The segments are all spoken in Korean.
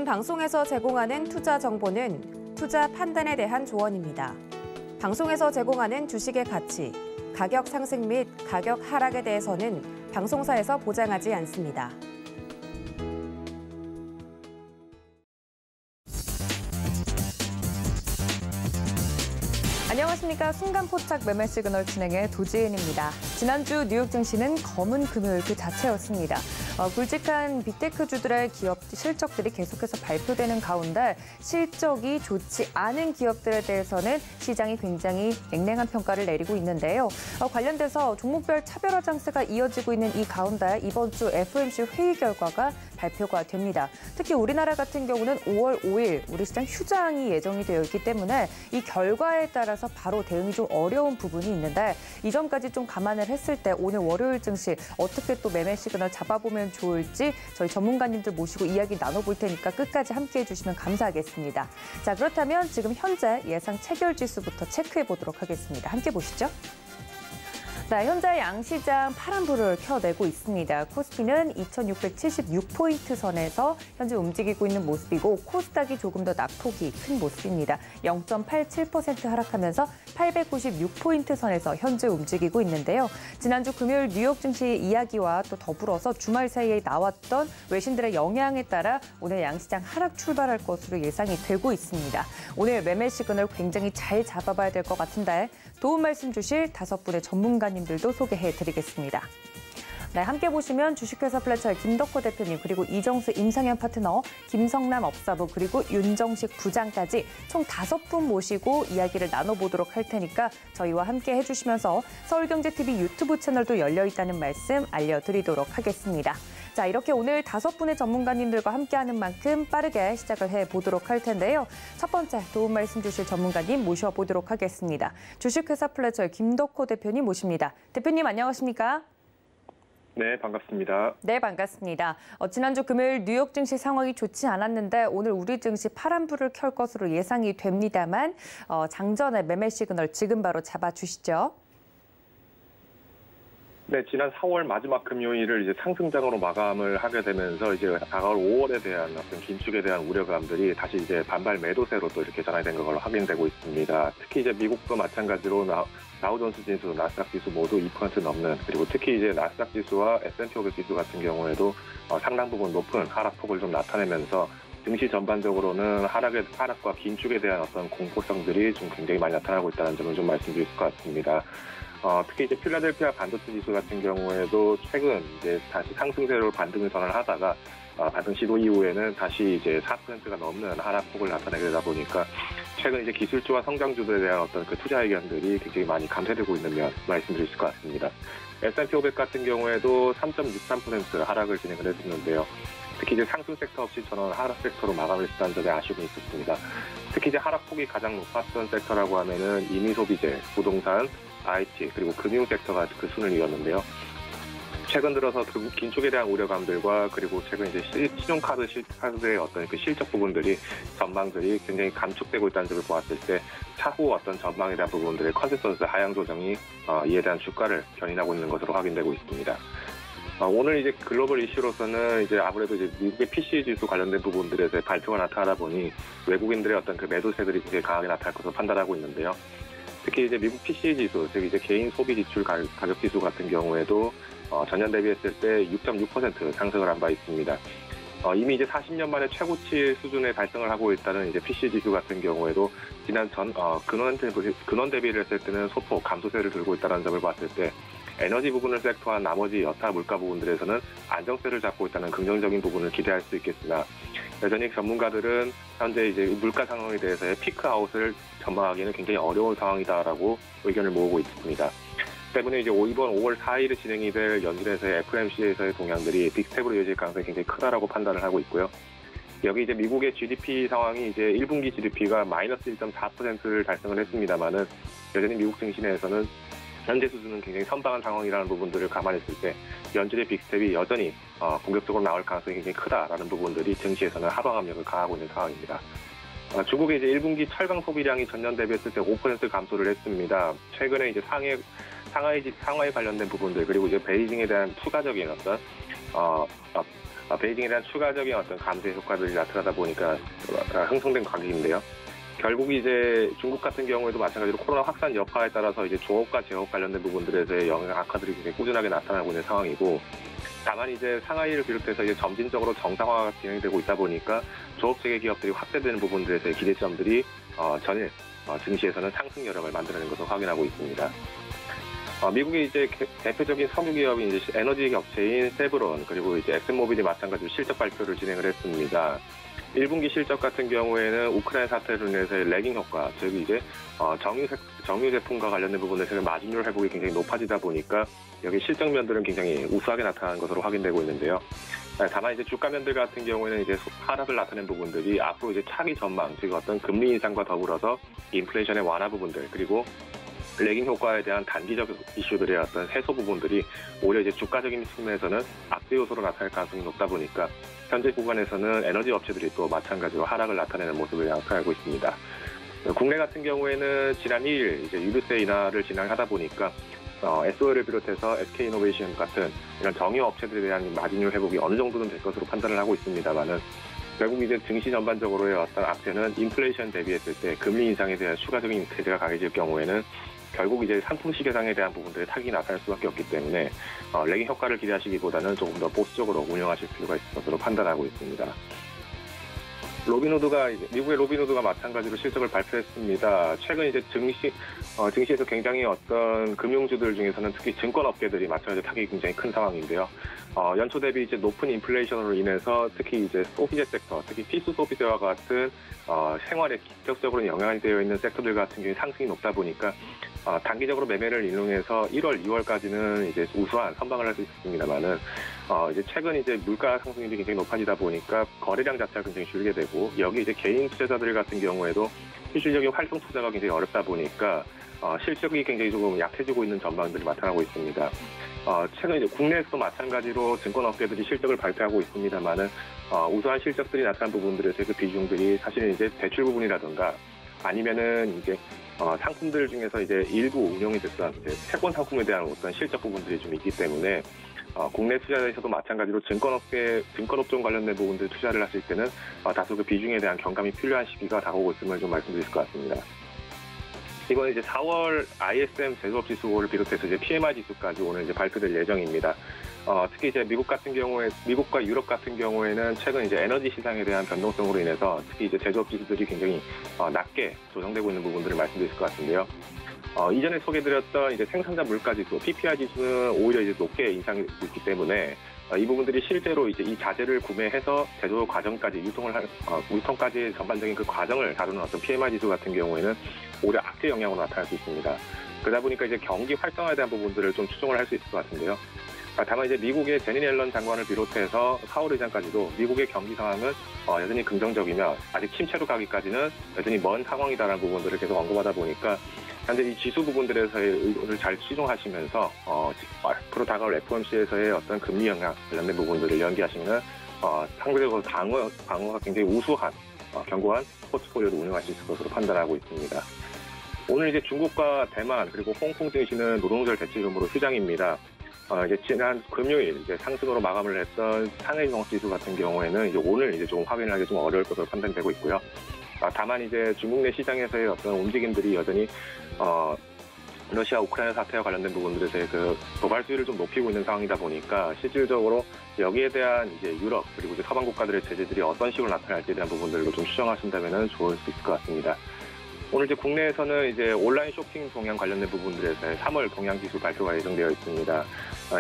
본 방송에서 제공하는 투자 정보는 투자 판단에 대한 조언입니다. 방송에서 제공하는 주식의 가치, 가격 상승 및 가격 하락에 대해서는 방송사에서 보장하지 않습니다. 안녕하십니까. 순간포착 매매 시그널 진행의 도지은입니다. 지난주 뉴욕 증시는 검은 금요일 그 자체였습니다. 굵직한 빅테크주들의 기업 실적들이 계속해서 발표되는 가운데 실적이 좋지 않은 기업들에 대해서는 시장이 굉장히 냉랭한 평가를 내리고 있는데요. 관련돼서 종목별 차별화 장세가 이어지고 있는 이 가운데 이번 주 FOMC 회의 결과가 발표가 됩니다. 특히 우리나라 같은 경우는 5월 5일 우리 시장 휴장이 예정이 되어 있기 때문에 이 결과에 따라서 바로 대응이 좀 어려운 부분이 있는데 이 점까지 좀 감안을 했을 때 오늘 월요일 증시 어떻게 또 매매 시그널 잡아보면 좋을지 저희 전문가님들 모시고 이야기 나눠볼 테니까 끝까지 함께해 주시면 감사하겠습니다. 자, 그렇다면 지금 현재 예상 체결 지수부터 체크해 보도록 하겠습니다. 함께 보시죠. 자, 현재 양시장 파란불을 켜내고 있습니다. 코스피는 2676포인트 선에서 현재 움직이고 있는 모습이고 코스닥이 조금 더 낙폭이 큰 모습입니다. 0.87% 하락하면서 896포인트 선에서 현재 움직이고 있는데요. 지난주 금요일 뉴욕 증시 이야기와 또 더불어서 주말 사이에 나왔던 외신들의 영향에 따라 오늘 양시장 하락 출발할 것으로 예상이 되고 있습니다. 오늘 매매 시그널 굉장히 잘 잡아봐야 될 것 같은데 도움 말씀 주실 5분의 전문가님들도 소개해드리겠습니다. 네, 함께 보시면 주식회사 플래처의 김덕호 대표님 그리고 이정수 임상현 파트너, 김성남 업사부 그리고 윤정식 부장까지 총 5분 모시고 이야기를 나눠보도록 할 테니까 저희와 함께 해주시면서 서울경제TV 유튜브 채널도 열려 있다는 말씀 알려드리도록 하겠습니다. 자, 이렇게 오늘 5분의 전문가님들과 함께하는 만큼 빠르게 시작을 해보도록 할 텐데요. 첫 번째 도움 말씀 주실 전문가님 모셔보도록 하겠습니다. 주식회사 플래처의 김덕호 대표님 모십니다. 대표님 안녕하십니까? 네, 반갑습니다. 네, 반갑습니다. 지난주 금요일 뉴욕 증시 상황이 좋지 않았는데 오늘 우리 증시 파란불을 켤 것으로 예상이 됩니다만 장전의 매매 시그널 지금 바로 잡아주시죠. 네, 지난 4월 마지막 금요일을 이제 상승장으로 마감을 하게 되면서 이제 다가올 5월에 대한 어떤 긴축에 대한 우려감들이 다시 이제 반발 매도세로 또 이렇게 전환된 걸로 확인되고 있습니다. 특히 이제 미국도 마찬가지로 다우존스 지수, 나스닥 지수 모두 2% 넘는 그리고 특히 이제 나스닥 지수와 S&P 500 지수 같은 경우에도 상당 부분 높은 하락폭을 좀 나타내면서 증시 전반적으로는 하락과 긴축에 대한 어떤 공포성들이 좀 굉장히 많이 나타나고 있다는 점을 좀 말씀드릴 수 같습니다. 특히 이제 필라델피아 반도체 지수 같은 경우에도 최근 이제 다시 상승세로 반등을 전환하다가 반등 시도 이후에는 다시 이제 4%가 넘는 하락폭을 나타내게 되다 보니까 최근 이제 기술주와 성장주들에 대한 어떤 그 투자 의견들이 굉장히 많이 감퇴되고 있는 면 말씀드릴 수 같습니다. S&P 500 같은 경우에도 3.63% 하락을 진행을 했었는데요. 특히 이제 상승 섹터 없이 전원 하락 섹터로 마감을 했다는 점에 아쉬움이 있었습니다. 특히 이제 하락폭이 가장 높았던 섹터라고 하면은 임의소비재, 부동산, IT 그리고 금융 섹터가 그 순을 이었는데요. 최근 들어서 긴축에 대한 우려감들과 그리고 최근 이제 신용카드의 어떤 그 실적 부분들이 전망들이 굉장히 감축되고 있다는 점을 보았을 때 차후 어떤 전망에 대한 부분들의 컨센서스 하향 조정이 이에 대한 주가를 견인하고 있는 것으로 확인되고 있습니다. 오늘 이제 글로벌 이슈로서는 이제 아무래도 이제 미국의 PC 지수 관련된 부분들에서 발표가 나타나다 보니 외국인들의 어떤 그 매도세들이 굉장히 강하게 나타날 것으로 판단하고 있는데요. 특히 이제 미국 PC 지수, 즉 이제 개인 소비 지출 가격 지수 같은 경우에도 전년 대비했을 때 6.6% 상승을 한 바 있습니다. 이미 이제 40년 만에 최고치 수준에 달성을 하고 있다는 이제 PC 지수 같은 경우에도 지난 근원 대비를 했을 때는 소폭 감소세를 들고 있다는 점을 봤을 때 에너지 부분을 섹터한 나머지 여타 물가 부분들에서는 안정세를 잡고 있다는 긍정적인 부분을 기대할 수 있겠으나 여전히 전문가들은 현재 이제 물가 상황에 대해서의 피크아웃을 전망하기는 굉장히 어려운 상황이다라고 의견을 모으고 있습니다. 때문에 이제 이번 5월 4일에 진행이 될 연준에서의 FOMC에서의 동향들이 빅스텝으로 이어질 가능성이 굉장히 크다라고 판단을 하고 있고요. 여기 이제 미국의 GDP 상황이 이제 1분기 GDP가 마이너스 1.4%를 달성을 했습니다만은 여전히 미국 증시 내에서는 현재 수준은 굉장히 선방한 상황이라는 부분들을 감안했을 때 연준의 빅스텝이 여전히 공격적으로 나올 가능성이 굉장히 크다라는 부분들이 증시에서는 하방 압력을 가하고 있는 상황입니다. 중국의 이제 1분기 철강 소비량이 전년 대비했을 때 5% 감소를 했습니다. 최근에 이제 상하이 관련된 부분들 그리고 이제 베이징에 대한 추가적인 어떤 베이징에 대한 추가적인 어떤 감세 효과들이 나타나다 보니까 형성된 가격인데요. 결국 이제 중국 같은 경우에도 마찬가지로 코로나 확산 여파에 따라서 이제 조업과 제업 관련된 부분들에서의 영향 악화들이 굉장히 꾸준하게 나타나고 있는 상황이고, 다만 이제 상하이를 비롯해서 이제 점진적으로 정상화가 진행되고 있다 보니까 조업 체계 기업들이 확대되는 부분들에서의 기대점들이 전일 증시에서는 상승 여력을 만들어낸 것을 확인하고 있습니다. 미국의 이제 대표적인 석유 기업인 이제 에너지 업체인 세브론, 그리고 이제 엑슨모빌이 마찬가지로 실적 발표를 진행을 했습니다. 1분기 실적 같은 경우에는 우크라이나 사태로 인해서의 레깅 효과, 즉 이제 정유 제품과 관련된 부분에서 마진율 회복이 굉장히 높아지다 보니까 여기 실적면들은 굉장히 우수하게 나타나는 것으로 확인되고 있는데요. 다만 이제 주가면들 같은 경우에는 이제 하락을 나타낸 부분들이 앞으로 이제 차기 전망, 즉 어떤 금리 인상과 더불어서 인플레이션의 완화 부분들, 그리고 레깅 효과에 대한 단기적 이슈들의 어떤 해소 부분들이 오히려 이제 주가적인 측면에서는 악재 요소로 나타날 가능성이 높다 보니까 현재 구간에서는 에너지 업체들이 또 마찬가지로 하락을 나타내는 모습을 나타내고 있습니다. 국내 같은 경우에는 지난 2일 이제 유류세 인하를 진행하다 보니까 SOL을 비롯해서 SK이노베이션 같은 이런 정유 업체들에 대한 마진율 회복이 어느 정도는 될 것으로 판단을 하고 있습니다만은, 결국 이제 증시 전반적으로의 어떤 악재는 인플레이션 대비했을 때 금리 인상에 대한 추가적인 제재가 강해질 경우에는 결국 이제 상품 시계상에 대한 부분들의 타격이 나타날 수밖에 없기 때문에 레깅 효과를 기대하시기보다는 조금 더 보수적으로 운영하실 필요가 있을 것으로 판단하고 있습니다. 미국의 로빈후드가 마찬가지로 실적을 발표했습니다. 최근 이제 증시에서 굉장히 어떤 금융주들 중에서는 특히 증권업계들이 마찬가지로 타격이 굉장히 큰 상황인데요. 연초 대비 이제 높은 인플레이션으로 인해서 특히 이제 소비재 섹터, 특히 필수 소비재와 같은 생활에 직접적으로 영향이 되어 있는 섹터들 같은 경우에 상승이 높다 보니까 단기적으로 매매를 이용해서 1월, 2월까지는 이제 우수한 선방을 할 수 있었습니다만은 이제 최근 이제 물가 상승률이 굉장히 높아지다 보니까 거래량 자체가 굉장히 줄게 되고, 여기 이제 개인 투자자들 같은 경우에도 실질적인 활동 투자가 굉장히 어렵다 보니까 실적이 굉장히 조금 약해지고 있는 전망들이 나타나고 있습니다. 최근 이제 국내에서도 마찬가지로 증권업계들이 실적을 발표하고 있습니다만은 우수한 실적들이 나타난 부분들에서의 그 비중들이 사실은 이제 대출 부분이라든가 아니면은 이제 상품들 중에서 이제 일부 운용이 됐던 이제 채권 상품에 대한 어떤 실적 부분들이 좀 있기 때문에 국내 투자자에서도 마찬가지로 증권업종 관련된 부분들 투자를 하실 때는 다소 그 비중에 대한 경감이 필요한 시기가 다가오고 있음을 좀 말씀드릴 것 같습니다. 이번 이제 4월 ISM 제조업 지수를 비롯해서 이제 PMI 지수까지 오늘 이제 발표될 예정입니다. 특히 이제 미국과 유럽 같은 경우에는 최근 이제 에너지 시장에 대한 변동성으로 인해서 특히 이제 제조업 지수들이 굉장히 낮게 조정되고 있는 부분들을 말씀드릴 것 같은데요. 이전에 소개드렸던 이제 생산자 물가 지수, PPI 지수는 오히려 이제 높게 인상이 있기 때문에 이 부분들이 실제로 이제 이 자재를 구매해서 제조 과정까지 유통까지 전반적인 그 과정을 다루는 어떤 PMI 지수 같은 경우에는 오히려 악재 영향으로 나타날 수 있습니다. 그러다 보니까 이제 경기 활성화에 대한 부분들을 좀 추정을 할 수 있을 것 같은데요. 다만 이제 미국의 제니 옐런 장관을 비롯해서 파월 의장까지도 미국의 경기 상황은 여전히 긍정적이며 아직 침체로 가기까지는 여전히 먼 상황이다라는 부분들을 계속 언급하다 보니까 현재 이 지수 부분들에서의 의도를 잘 추종하시면서 앞으로 다가올 FOMC에서의 어떤 금리 영향 관련된 부분들을 연기하시면 상대적으로 방어가 굉장히 우수한 견고한 포트폴리오를 운영할 수 있을 것으로 판단하고 있습니다. 오늘 이제 중국과 대만 그리고 홍콩 증시는 노동절 대치금으로 휴장입니다. 이제 지난 금요일 이제 상승으로 마감을 했던 상하이 종합지수 같은 경우에는 이제 오늘 이제 조금 확인하기 좀 어려울 것으로 판단되고 있고요. 다만 이제 중국 내 시장에서의 어떤 움직임들이 여전히 러시아 우크라이나 사태와 관련된 부분들에서의 그 도발 수위를 좀 높이고 있는 상황이다 보니까 실질적으로 여기에 대한 이제 유럽 그리고 이제 서방 국가들의 제재들이 어떤 식으로 나타날지에 대한 부분들로 좀 추정하신다면은 좋을 수 있을 것 같습니다. 오늘 이제 국내에서는 이제 온라인 쇼핑 동향 관련된 부분들에서 3월 동향 지수 발표가 예정되어 있습니다.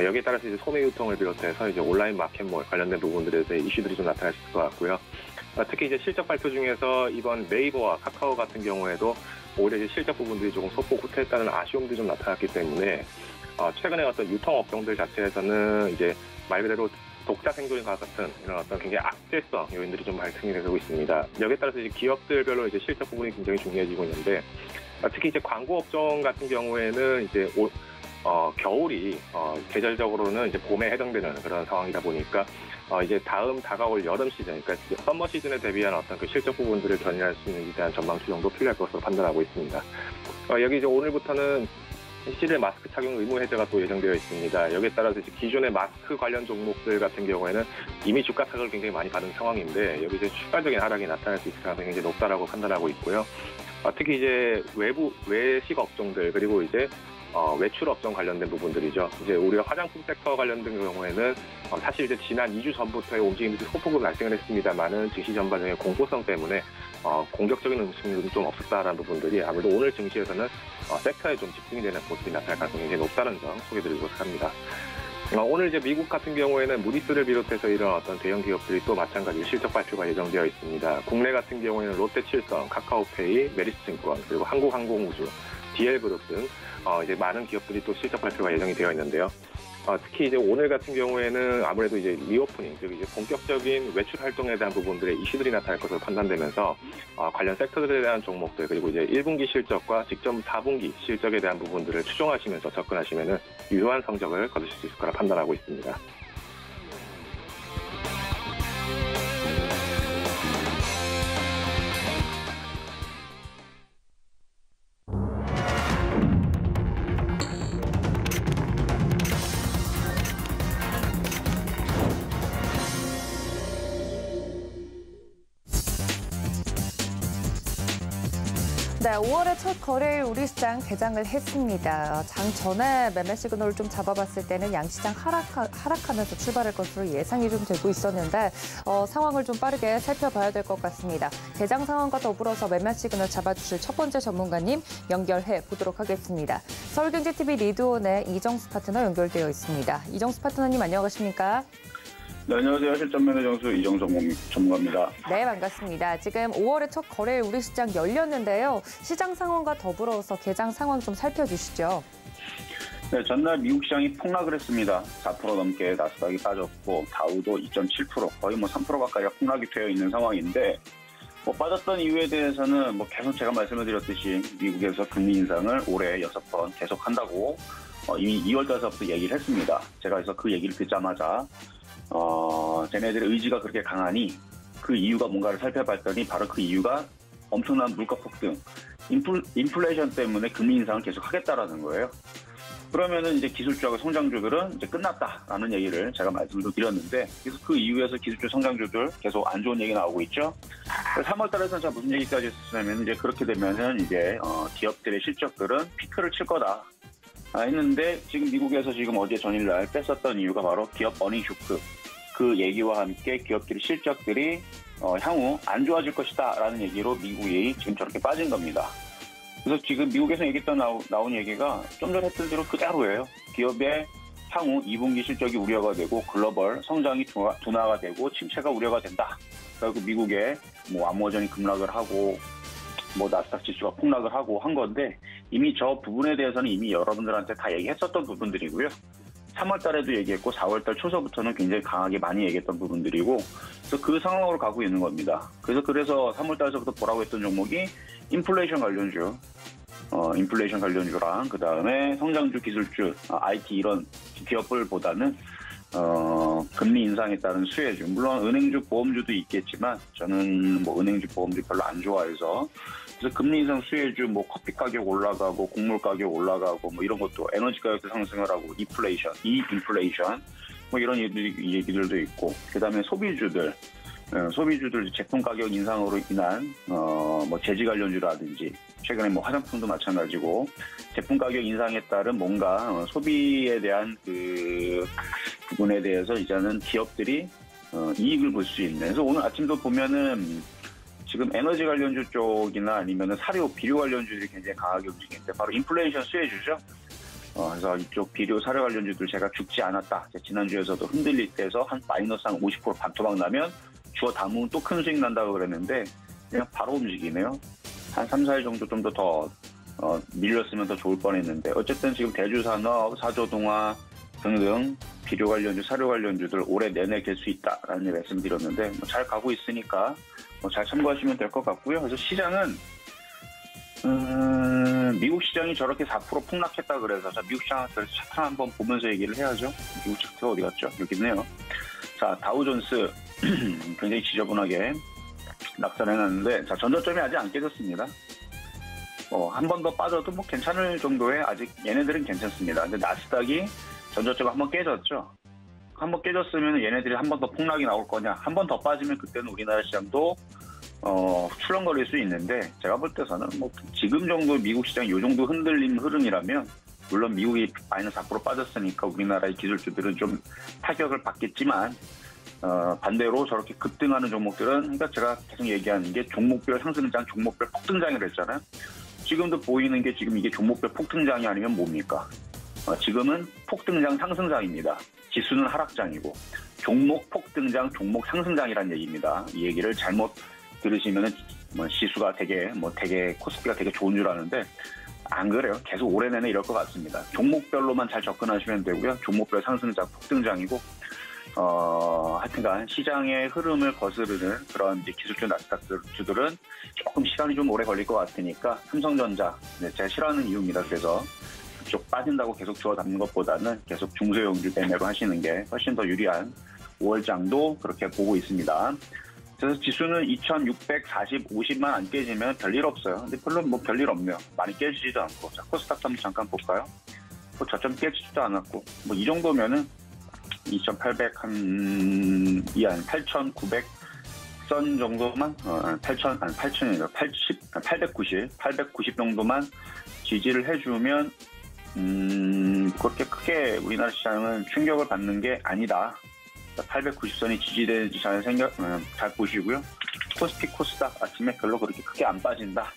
여기에 따라서 이제 소매 유통을 비롯해서 이제 온라인 마켓몰 관련된 부분들에서 이슈들이 좀 나타날 수 있을 것 같고요. 특히 이제 실적 발표 중에서 이번 네이버와 카카오 같은 경우에도 오히려 이제 실적 부분들이 조금 소폭 후퇴했다는 아쉬움들이 좀 나타났기 때문에 최근에 어떤 유통 업종들 자체에서는 이제 말 그대로 독자 생존과 같은 이런 어떤 굉장히 악재성 요인들이 좀 발생이 되고 있습니다. 여기에 따라서 이제 기업들별로 이제 실적 부분이 굉장히 중요해지고 있는데 특히 이제 광고 업종 같은 경우에는 이제 겨울이 계절적으로는 이제 봄에 해당되는 그런 상황이다 보니까 이제 다가올 여름 시즌, 그러니까 썸머 시즌에 대비한 어떤 그 실적 부분들을 견인할 수 있는 데 대한 전망 추정도 필요할 것으로 판단하고 있습니다. 여기 이제 오늘부터는 실내 마스크 착용 의무 해제가 또 예정되어 있습니다. 여기에 따라서 이제 기존의 마스크 관련 종목들 같은 경우에는 이미 주가 타격을 굉장히 많이 받은 상황인데 여기 이제 추가적인 하락이 나타날 수 있을 가능성이 굉장히 높다라고 판단하고 있고요. 특히 이제 외식 업종들 그리고 이제 외출 업종 관련된 부분들이죠. 이제 우리가 화장품 섹터 관련된 경우에는 사실 이제 지난 2주 전부터의 움직임들이 소폭으로 발생을 했습니다만은 증시 전반적인 공포성 때문에 공격적인 움직임은 좀 없었다라는 부분들이 아무래도 오늘 증시에서는 섹터에 좀 집중이 되는 모습이 나타날 가능성이 굉장히 높다는 점 소개드리고 합니다. 오늘 이제 미국 같은 경우에는 무디스를 비롯해서 이런 어떤 대형 기업들이 또 마찬가지로 실적 발표가 예정되어 있습니다. 국내 같은 경우에는 롯데칠성, 카카오페이, 메리츠증권 그리고 한국항공우주, DL그룹 등 이제 많은 기업들이 또 실적 발표가 예정이 되어 있는데요. 특히 이제 오늘 같은 경우에는 아무래도 이제 리오프닝, 즉 이제 본격적인 외출 활동에 대한 부분들의 이슈들이 나타날 것으로 판단되면서 관련 섹터들에 대한 종목들 그리고 이제 1분기 실적과 직전 4분기 실적에 대한 부분들을 추종하시면서 접근하시면은 유효한 성적을 거두실 수 있을 거라 판단하고 있습니다. 네, 5월의 첫 거래일 우리 시장 개장을 했습니다. 장 전에 매매 시그널을 좀 잡아봤을 때는 양시장 하락하면서 출발할 것으로 예상이 좀 되고 있었는데 상황을 좀 빠르게 살펴봐야 될 것 같습니다. 개장 상황과 더불어서 매매 시그널 잡아주실 첫 번째 전문가님 연결해 보도록 하겠습니다. 서울경제TV 리드온의 이정수 파트너 연결되어 있습니다. 이정수 파트너님 안녕하십니까? 네, 안녕하세요. 실전매매 정수 이정수 전문가입니다. 네, 반갑습니다. 지금 5월의 첫 거래일 우리 시장 열렸는데요. 시장 상황과 더불어서 개장 상황 좀 살펴주시죠. 네, 전날 미국 시장이 폭락을 했습니다. 4% 넘게 나스닥이 빠졌고 다우도 2.7% 거의 3% 가까이가 폭락이 되어 있는 상황인데 빠졌던 이유에 대해서는 계속 제가 말씀을 드렸듯이 미국에서 금리 인상을 올해 6번 계속한다고 이미 2월 달서부터 얘기를 했습니다. 제가 그래서 그 얘기를 듣자마자 쟤네들의 의지가 그렇게 강하니 그 이유가 뭔가를 살펴봤더니 바로 그 이유가 엄청난 물가 폭등, 인플레이션 때문에 금리 인상을 계속 하겠다라는 거예요. 그러면은 이제 기술주하고 성장주들은 이제 끝났다라는 얘기를 제가 말씀을 드렸는데 그래서 그 이후에서 기술주 성장주들 계속 안 좋은 얘기 나오고 있죠. 3월 달에서는 제가 무슨 얘기까지 했었냐면 이제 그렇게 되면은 이제 기업들의 실적들은 피크를 칠 거다. 했는데 지금 미국에서 지금 어제 전일날 뺐었던 이유가 바로 기업 어닝 쇼크 그 얘기와 함께 기업들의 실적들이 향후 안 좋아질 것이다 라는 얘기로 미국이 지금 저렇게 빠진 겁니다. 그래서 지금 미국에서 얘기했던 나온 얘기가 좀 전에 했던 대로 그대로예요. 기업의 향후 2분기 실적이 우려가 되고 글로벌 성장이 둔화가 되고 침체가 우려가 된다. 그리고 미국의 암호전이 급락을 하고 나스닥 지수가 폭락을 하고 한 건데 이미 저 부분에 대해서는 이미 여러분들한테 다 얘기했었던 부분들이고요. 3월 달에도 얘기했고 4월 달 초서부터는 굉장히 강하게 많이 얘기했던 부분들이고 그래서 그 상황으로 가고 있는 겁니다. 그래서 3월 달서부터 보라고 했던 종목이 인플레이션 관련주랑 그다음에 성장주, 기술주, IT 이런 기업들보다는 금리 인상에 따른 수혜주, 물론 은행주, 보험주도 있겠지만 저는 은행주, 보험주 별로 안 좋아해서 그래서 금리 인상 수혜주, 커피 가격 올라가고 곡물 가격 올라가고 이런 것도 에너지 가격도 상승을 하고 인플레이션 이런 얘기들도 있고 그다음에 소비주들 제품 가격 인상으로 인한 제지 관련주라든지 최근에 화장품도 마찬가지고 제품 가격 인상에 따른 뭔가 소비에 대한 그 부분에 대해서 이제는 기업들이 이익을 볼 수 있는. 그래서 오늘 아침도 보면은 지금 에너지 관련주 쪽이나 아니면은 사료, 비료 관련주들이 굉장히 강하게 움직이는데 바로 인플레이션 수혜주죠. 그래서 이쪽 비료, 사료 관련주들 제가 죽지 않았다. 지난주에서도 흔들릴 때에서 한 마이너스 한 50% 반토막 나면 주어 담으면 또 큰 수익 난다고 그랬는데 그냥 바로 움직이네요. 한 3, 4일 정도 좀 더 밀렸으면 더 좋을 뻔했는데 어쨌든 지금 대주산업, 사조동화 등등 비료 관련주, 사료 관련주들 올해 내내 될 수 있다라는 말씀드렸는데 잘 가고 있으니까 잘 참고하시면 될 것 같고요. 그래서 시장은 미국 시장이 저렇게 4% 폭락했다 그래서 미국 시장 차트 한번 보면서 얘기를 해야죠. 미국 차트가 어디 갔죠? 여기 있네요. 자, 다우존스 굉장히 지저분하게 낙선해놨는데 전저점이 아직 안 깨졌습니다. 한 번 더 빠져도 뭐 괜찮을 정도의 아직 얘네들은 괜찮습니다. 근데 나스닥이 전저점 한번 깨졌죠. 한번 깨졌으면 얘네들이 한 번 더 폭락이 나올 거냐. 한 번 더 빠지면 그때는 우리나라 시장도 출렁거릴 수 있는데 제가 볼 때서는 뭐 지금 정도 미국 시장 이 정도 흔들림 흐름이라면 물론 미국이 마이너스 4% 빠졌으니까 우리나라의 기술주들은 좀 타격을 받겠지만 반대로 저렇게 급등하는 종목들은 그러니까 제가 계속 얘기하는 게 종목별 상승장, 종목별 폭등장이라 했잖아요. 지금도 보이는 게 지금 이게 종목별 폭등장이 아니면 뭡니까? 지금은 폭등장 상승장입니다. 지수는 하락장이고 종목 폭등장, 종목 상승장이라는 얘기입니다. 이 얘기를 잘못 들으시면은 지수가 되게 코스피가 되게 좋은 줄 아는데 안 그래요. 계속 올해 내내 이럴 것 같습니다. 종목별로만 잘 접근하시면 되고요. 종목별 상승장, 폭등장이고 하여튼간 시장의 흐름을 거스르는 그런 이제 기술주 나스닥주들은 조금 시간이 좀 오래 걸릴 것 같으니까 삼성전자 제가 싫어하는 이유입니다. 그래서 그쪽 빠진다고 계속 주워 담는 것보다는 계속 중소형주 매매로 하시는 게 훨씬 더 유리한 5월장도 그렇게 보고 있습니다. 그래서 지수는 2640, 50만 안 깨지면 별일 없어요. 근데 별로 뭐 별일 없네요. 많이 깨지지도 않고. 자, 코스닥 한번 잠깐 볼까요? 뭐 저점 깨지지도 않았고. 뭐 이 정도면은 2800 한 8900 선 정도만 890 정도만 지지를 해주면 그렇게 크게 우리나라 시장은 충격을 받는 게 아니다. 890선이 지지되는지 잘 보시고요. 코스피 코스닥 아침에 별로 그렇게 크게 안 빠진다.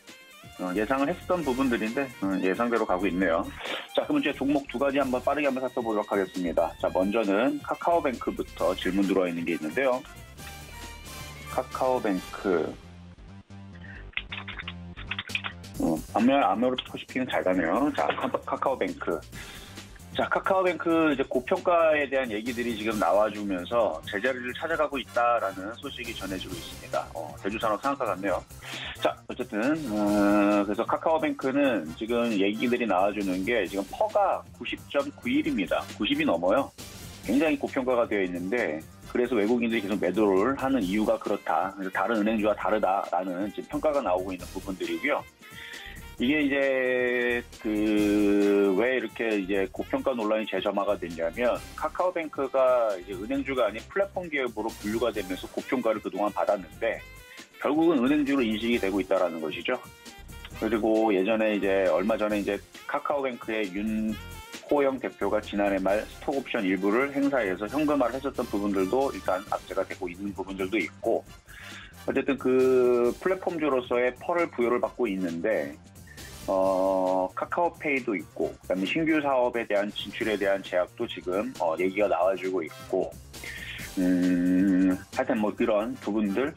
예상을 했었던 부분들인데 예상대로 가고 있네요. 자, 그럼 이제 종목 두 가지 한번 빠르게 한번 살펴보도록 하겠습니다. 자, 먼저는 카카오뱅크부터 질문 들어와 있는 게 있는데요. 카카오뱅크 아메리카노시피는 잘 가네요. 자, 카카오뱅크. 자, 카카오뱅크 이제 고평가에 대한 얘기들이 지금 나와주면서 제자리를 찾아가고 있다라는 소식이 전해지고 있습니다. 대주산업 상한가 같네요. 자, 어쨌든 그래서 카카오뱅크는 지금 얘기들이 나와주는 게 지금 퍼가 90.91입니다. 90이 넘어요. 굉장히 고평가가 되어 있는데 그래서 외국인들이 계속 매도를 하는 이유가 그렇다. 그래서 다른 은행주와 다르다라는 지금 평가가 나오고 있는 부분들이고요. 이게 이제 왜 이렇게 이제 고평가 논란이 재점화가 됐냐면 카카오뱅크가 이제 은행주가 아닌 플랫폼 기업으로 분류가 되면서 고평가를 그동안 받았는데 결국은 은행주로 인식이 되고 있다라는 것이죠. 그리고 얼마 전에 이제 카카오뱅크의 윤호영 대표가 지난해 말 스톡옵션 일부를 행사해서 현금화를 했었던 부분들도 일단 악재가 되고 있는 부분들도 있고 어쨌든 그 플랫폼주로서의 펄을 부여를 받고 있는데 카카오페이도 있고, 그다음에 신규 사업에 대한 진출에 대한 제약도 지금 얘기가 나와주고 있고, 하여튼 뭐 그런 부분들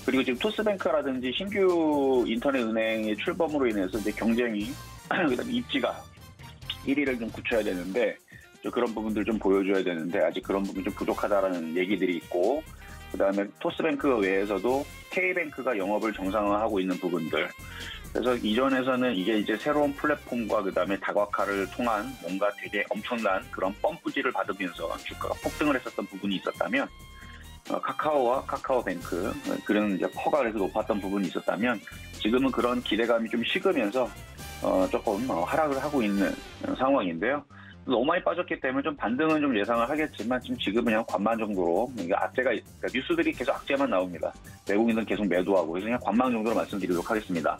그리고 지금 토스뱅크라든지 신규 인터넷 은행의 출범으로 인해서 이제 경쟁이 그다음에 입지가 1위를 좀 굳혀야 되는데 그런 부분들 좀 보여줘야 되는데 아직 그런 부분 좀 부족하다라는 얘기들이 있고. 그다음에 토스뱅크 외에서도 K뱅크가 영업을 정상화하고 있는 부분들. 그래서 이전에서는 이게 이제 새로운 플랫폼과 그다음에 다각화를 통한 뭔가 되게 엄청난 그런 펌프질을 받으면서 주가가 폭등을 했었던 부분이 있었다면 카카오와 카카오뱅크 그런 이제 퍼가 그래서 높았던 부분이 있었다면 지금은 그런 기대감이 좀 식으면서 조금 하락을 하고 있는 상황인데요. 너무 많이 빠졌기 때문에 좀 반등은 좀 예상을 하겠지만 지금은 그냥 관망 정도로 악재가 그러니까 뉴스들이 계속 악재만 나옵니다. 외국인은 계속 매도하고 그래서 그냥 관망 정도로 말씀드리도록 하겠습니다.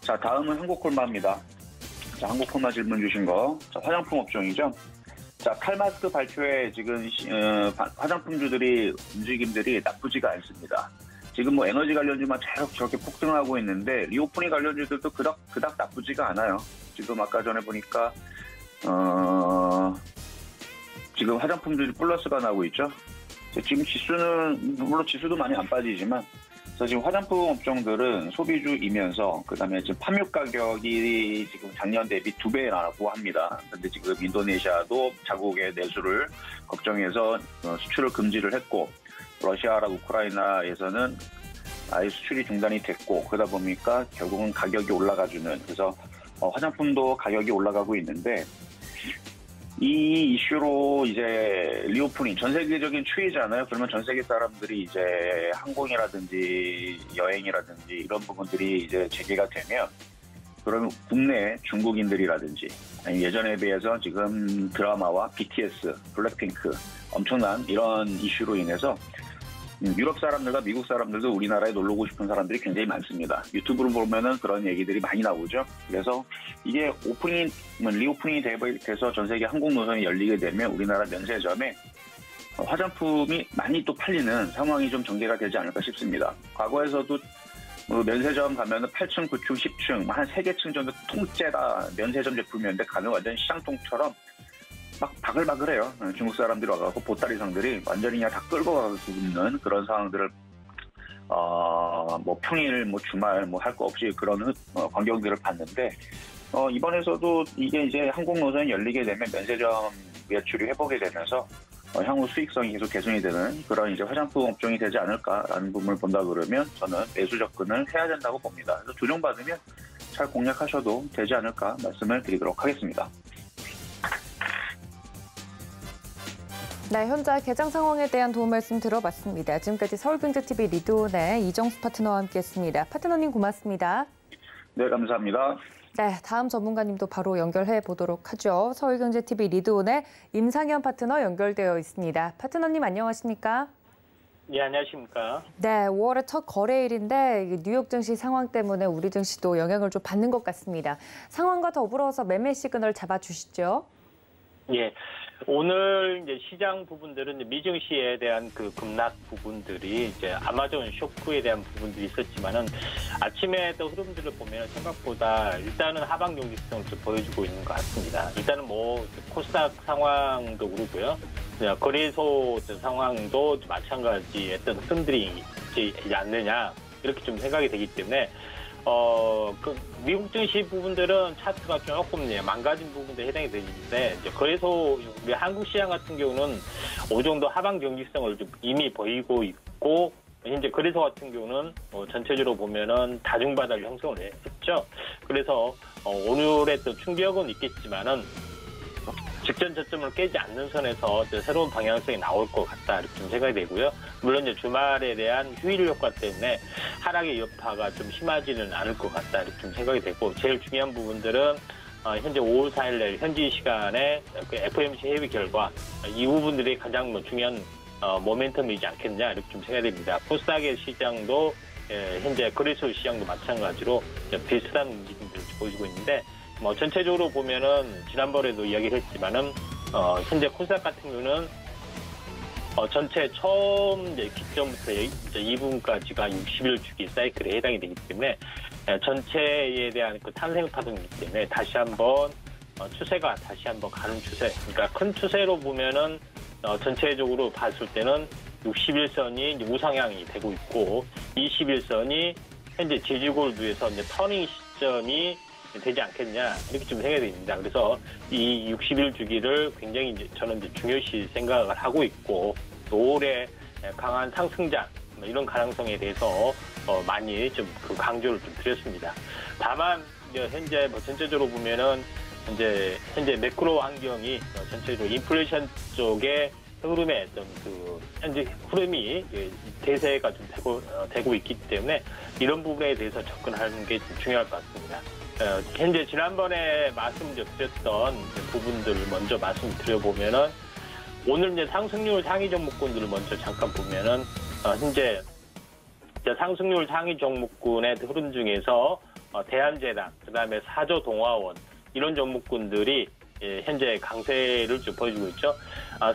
자, 다음은 한국콜마입니다. 자, 한국콜마 질문 주신 거. 자, 화장품 업종이죠. 자, 칼마스크 발표에 지금 화장품주들이 움직임들이 나쁘지가 않습니다. 지금 뭐 에너지 관련주만 저렇게 폭등하고 있는데 리오프닝 관련주들도 그닥 나쁘지가 않아요. 지금 아까 전에 보니까 지금 화장품들이 플러스가 나고 있죠. 지금 지수는 물론 지수도 많이 안 빠지지만 그래서 지금 화장품 업종들은 소비주이면서 그다음에 지금 팜유 가격이 지금 작년 대비 2배라고 합니다. 그런데 지금 인도네시아도 자국의 내수를 걱정해서 수출을 금지를 했고 러시아랑 우크라이나에서는 아예 수출이 중단이 됐고 그러다 보니까 결국은 가격이 올라가주는 그래서 화장품도 가격이 올라가고 있는데 이 이슈로 이제 리오프닝 전 세계적인 추이잖아요. 그러면 전 세계 사람들이 이제 항공이라든지 여행이라든지 이런 부분들이 이제 재개가 되면 그러면 국내 중국인들이라든지 아니 예전에 비해서 지금 드라마와 BTS, 블랙핑크 엄청난 이런 이슈로 인해서 유럽 사람들과 미국 사람들도 우리나라에 놀러 오고 싶은 사람들이 굉장히 많습니다. 유튜브로 보면은 그런 얘기들이 많이 나오죠. 그래서 이게 리오프닝이 돼서 전 세계 항공 노선이 열리게 되면 우리나라 면세점에 화장품이 많이 또 팔리는 상황이 좀 전개가 되지 않을까 싶습니다. 과거에서도 면세점 가면은 8층, 9층, 10층, 한 3개 층 정도 통째다 면세점 제품이었는데 가면 완전 시장통처럼 막 바글바글해요. 중국 사람들이 와가지고 보따리상들이 완전히 그냥 다 끌고 가서 있는 그런 상황들을 뭐 평일, 뭐 주말, 뭐 할 거 없이 그런 광경들을 봤는데 이번에서도 이게 이제 항공 노선이 열리게 되면 면세점 매출이 회복이 되면서 향후 수익성이 계속 개선이 되는 그런 이제 화장품 업종이 되지 않을까라는 부분을 본다 그러면 저는 매수 접근을 해야 된다고 봅니다. 그래서 조정받으면 잘 공략하셔도 되지 않을까 말씀을 드리도록 하겠습니다. 네, 현재 개장 상황에 대한 도움 말씀 들어봤습니다. 지금까지 서울경제TV 리드온의 이정수 파트너와 함께했습니다. 파트너님 고맙습니다. 네, 감사합니다. 네, 다음 전문가님도 바로 연결해 보도록 하죠. 서울경제TV 리드온의 임상현 파트너 연결되어 있습니다. 파트너님 안녕하십니까? 네, 안녕하십니까? 네, 5월의 첫 거래일인데 뉴욕 증시 상황 때문에 우리 증시도 영향을 좀 받는 것 같습니다. 상황과 더불어서 매매 시그널 잡아주시죠. 예. 오늘 이제 시장 부분들은 이제 미증시에 대한 그 급락 부분들이 이제 아마존 쇼크에 대한 부분들이 있었지만은 아침에 또 흐름들을 보면 생각보다 일단은 하방 용기성을 좀 보여주고 있는 것 같습니다. 일단은 뭐 코스닥 상황도 그렇고요. 거래소 상황도 마찬가지 어떤 흐름들이 있지 않느냐 이렇게 좀 생각이 되기 때문에 그 미국 증시 부분들은 차트가 조금 망가진 부분들에 해당이 되는데 이제 거래소 우리 한국 시장 같은 경우는 어느 정도 하방 경직성을 좀 이미 보이고 있고 현재 거래소 같은 경우는 전체적으로 보면은 다중바닥을 형성을 했죠. 그래서 오늘의 또 충격은 있겠지만은 직전 저점을 깨지 않는 선에서 새로운 방향성이 나올 것 같다 이렇게 좀 생각이 되고요. 물론 이제 주말에 대한 휴일 효과 때문에 하락의 여파가 좀 심하지는 않을 것 같다 이렇게 좀 생각이 되고 제일 중요한 부분들은 현재 5월 4일 날 현지 시간에 그 FOMC 회의 결과 이 부분들이 가장 중요한 모멘텀이지 않겠냐 이렇게 좀 생각이 됩니다. 코스닥의 시장도 현재 거래소 시장도 마찬가지로 비슷한 움직임들을 보여주고 있는데 전체적으로 보면은 지난번에도 이야기를 했지만은 현재 코스닥 같은 경우는 전체 처음 이제 기점부터 이제 2분까지가 60일 주기 사이클에 해당이 되기 때문에 전체에 대한 그 탄생 파동이기 때문에 다시 한번 추세가 다시 한번 가는 추세. 그러니까 큰 추세로 보면은 전체적으로 봤을 때는 61선이 이제 우상향이 되고 있고 21선이 현재 지지골드에서 이제 터닝 시점이 되지 않겠냐 이렇게 좀 생각이 됩니다. 그래서 이 60일 주기를 굉장히 이제 저는 이제 중요시 생각을 하고 있고 또 올해 강한 상승장 이런 가능성에 대해서 많이 좀 그 강조를 좀 드렸습니다. 다만 이제 현재 전체적으로 보면은 이제 현재 매크로 환경이 전체적으로 인플레이션 쪽에 흐름에 어떤 그 현재 흐름이 대세가 좀 되고 있기 때문에 이런 부분에 대해서 접근하는 게 좀 중요할 것 같습니다. 현재 지난번에 말씀드렸던 부분들을 먼저 말씀드려보면은 오늘 이제 상승률 상위 종목군들을 먼저 잠깐 보면은 현재 상승률 상위 종목군의 흐름 중에서 대한제당, 그다음에 사조동화원 이런 종목군들이 현재 강세를 좀 보여주고 있죠.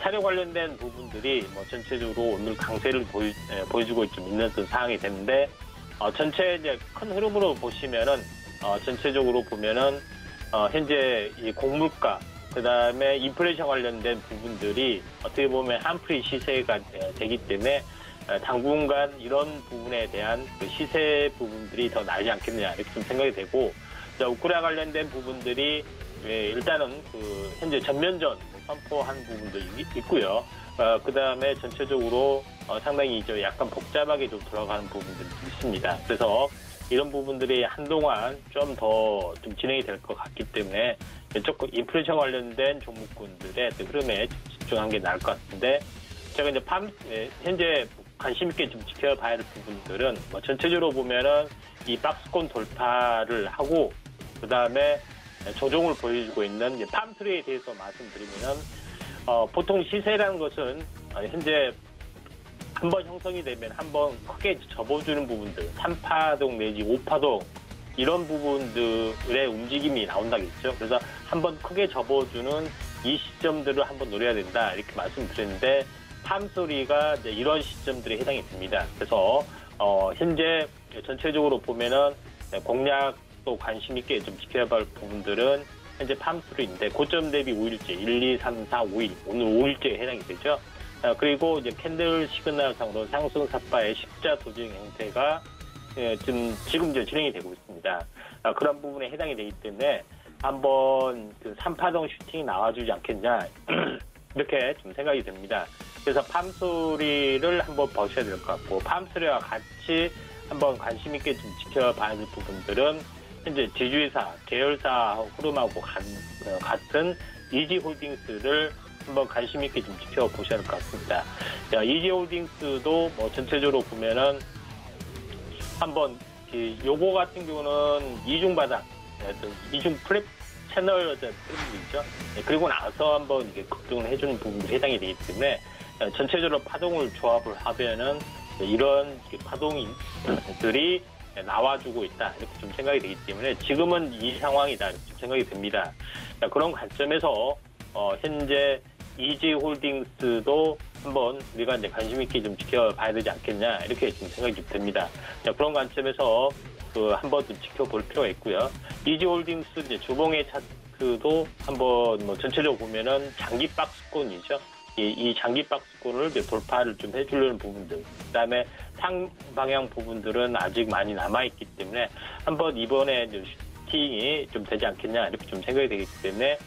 사료 관련된 부분들이 전체적으로 오늘 강세를 보여주고 있는 상황이 됐는데 전체 이제 큰 흐름으로 보시면은 전체적으로 보면은 현재 이 곡물가 그다음에 인플레이션 관련된 부분들이 어떻게 보면 한풀이 시세가 되기 때문에 당분간 이런 부분에 대한 그 시세 부분들이 더 나지 않겠느냐 이렇게 좀 생각이 되고 우크라 관련된 부분들이 일단은 그 현재 전면전 선포한 부분도 있고요. 그다음에 전체적으로 상당히 이제 약간 복잡하게 좀 들어가는 부분들이 있습니다. 그래서 이런 부분들이 한동안 좀 더 좀 진행이 될 것 같기 때문에 조금 인플레이션 관련된 종목군들의 흐름에 집중한 게 나을 것 같은데 제가 이제 현재 관심 있게 좀 지켜봐야 할 부분들은 전체적으로 보면은 이 박스권 돌파를 하고 그다음에 조종을 보여주고 있는 팜트리에 대해서 말씀드리면은 보통 시세라는 것은 현재 한번 형성이 되면 한번 크게 접어주는 부분들, 3파동 내지 5파동 이런 부분들의 움직임이 나온다겠죠. 그래서 한번 크게 접어주는 이 시점들을 한번 노려야 된다 이렇게 말씀드렸는데 팜소리가 이제 이런 시점들에 해당이 됩니다. 그래서 현재 전체적으로 보면은 공략도 관심 있게 좀 지켜야 할 부분들은 현재 팜소리인데 고점 대비 5일째 1, 2, 3, 4, 5일 오늘 5일째에 해당이 되죠. 그리고 이제 캔들 시그널상으로 상승 삿바의 십자 도징 형태가 지금 이제 진행이 되고 있습니다. 그런 부분에 해당이 되기 때문에 한번 그 3파동 슈팅이 나와주지 않겠냐 이렇게 좀 생각이 됩니다. 그래서 팜소리를 한번 보셔야 될 것 같고 팜소리와 같이 한번 관심 있게 좀 지켜봐야 될 부분들은 현재 지주회사, 계열사 흐름하고 같은 이지홀딩스를 한번 관심 있게 좀 지켜보셔야 할 것 같습니다. 이지홀딩스도 뭐 전체적으로 보면은 한번 요거 같은 경우는 이중바닥, 이중 프랩 채널 프랩이죠. 그리고 나서 한번 이게 급등을 해주는 부분들이 해당이 되기 때문에 전체적으로 파동을 조합을 하면은 이런 파동들이 나와주고 있다 이렇게 좀 생각이 되기 때문에 지금은 이 상황이다 이렇게 좀 생각이 됩니다. 그런 관점에서 현재 이지홀딩스도 한번 우리가 이제 관심 있게 좀 지켜봐야 되지 않겠냐 이렇게 좀 생각이 좀 됩니다. 그런 관점에서 한번 좀 지켜볼 필요가 있고요. 이지홀딩스 이제 주봉의 차트도 한번 뭐 전체적으로 보면은 장기 박스권이죠. 이 장기 박스권을 이제 돌파를 좀 해주려는 부분들, 그다음에 상방향 부분들은 아직 많이 남아있기 때문에 한번 이번에 이제 슈팅이 좀 되지 않겠냐 이렇게 좀 생각이 되기 때문에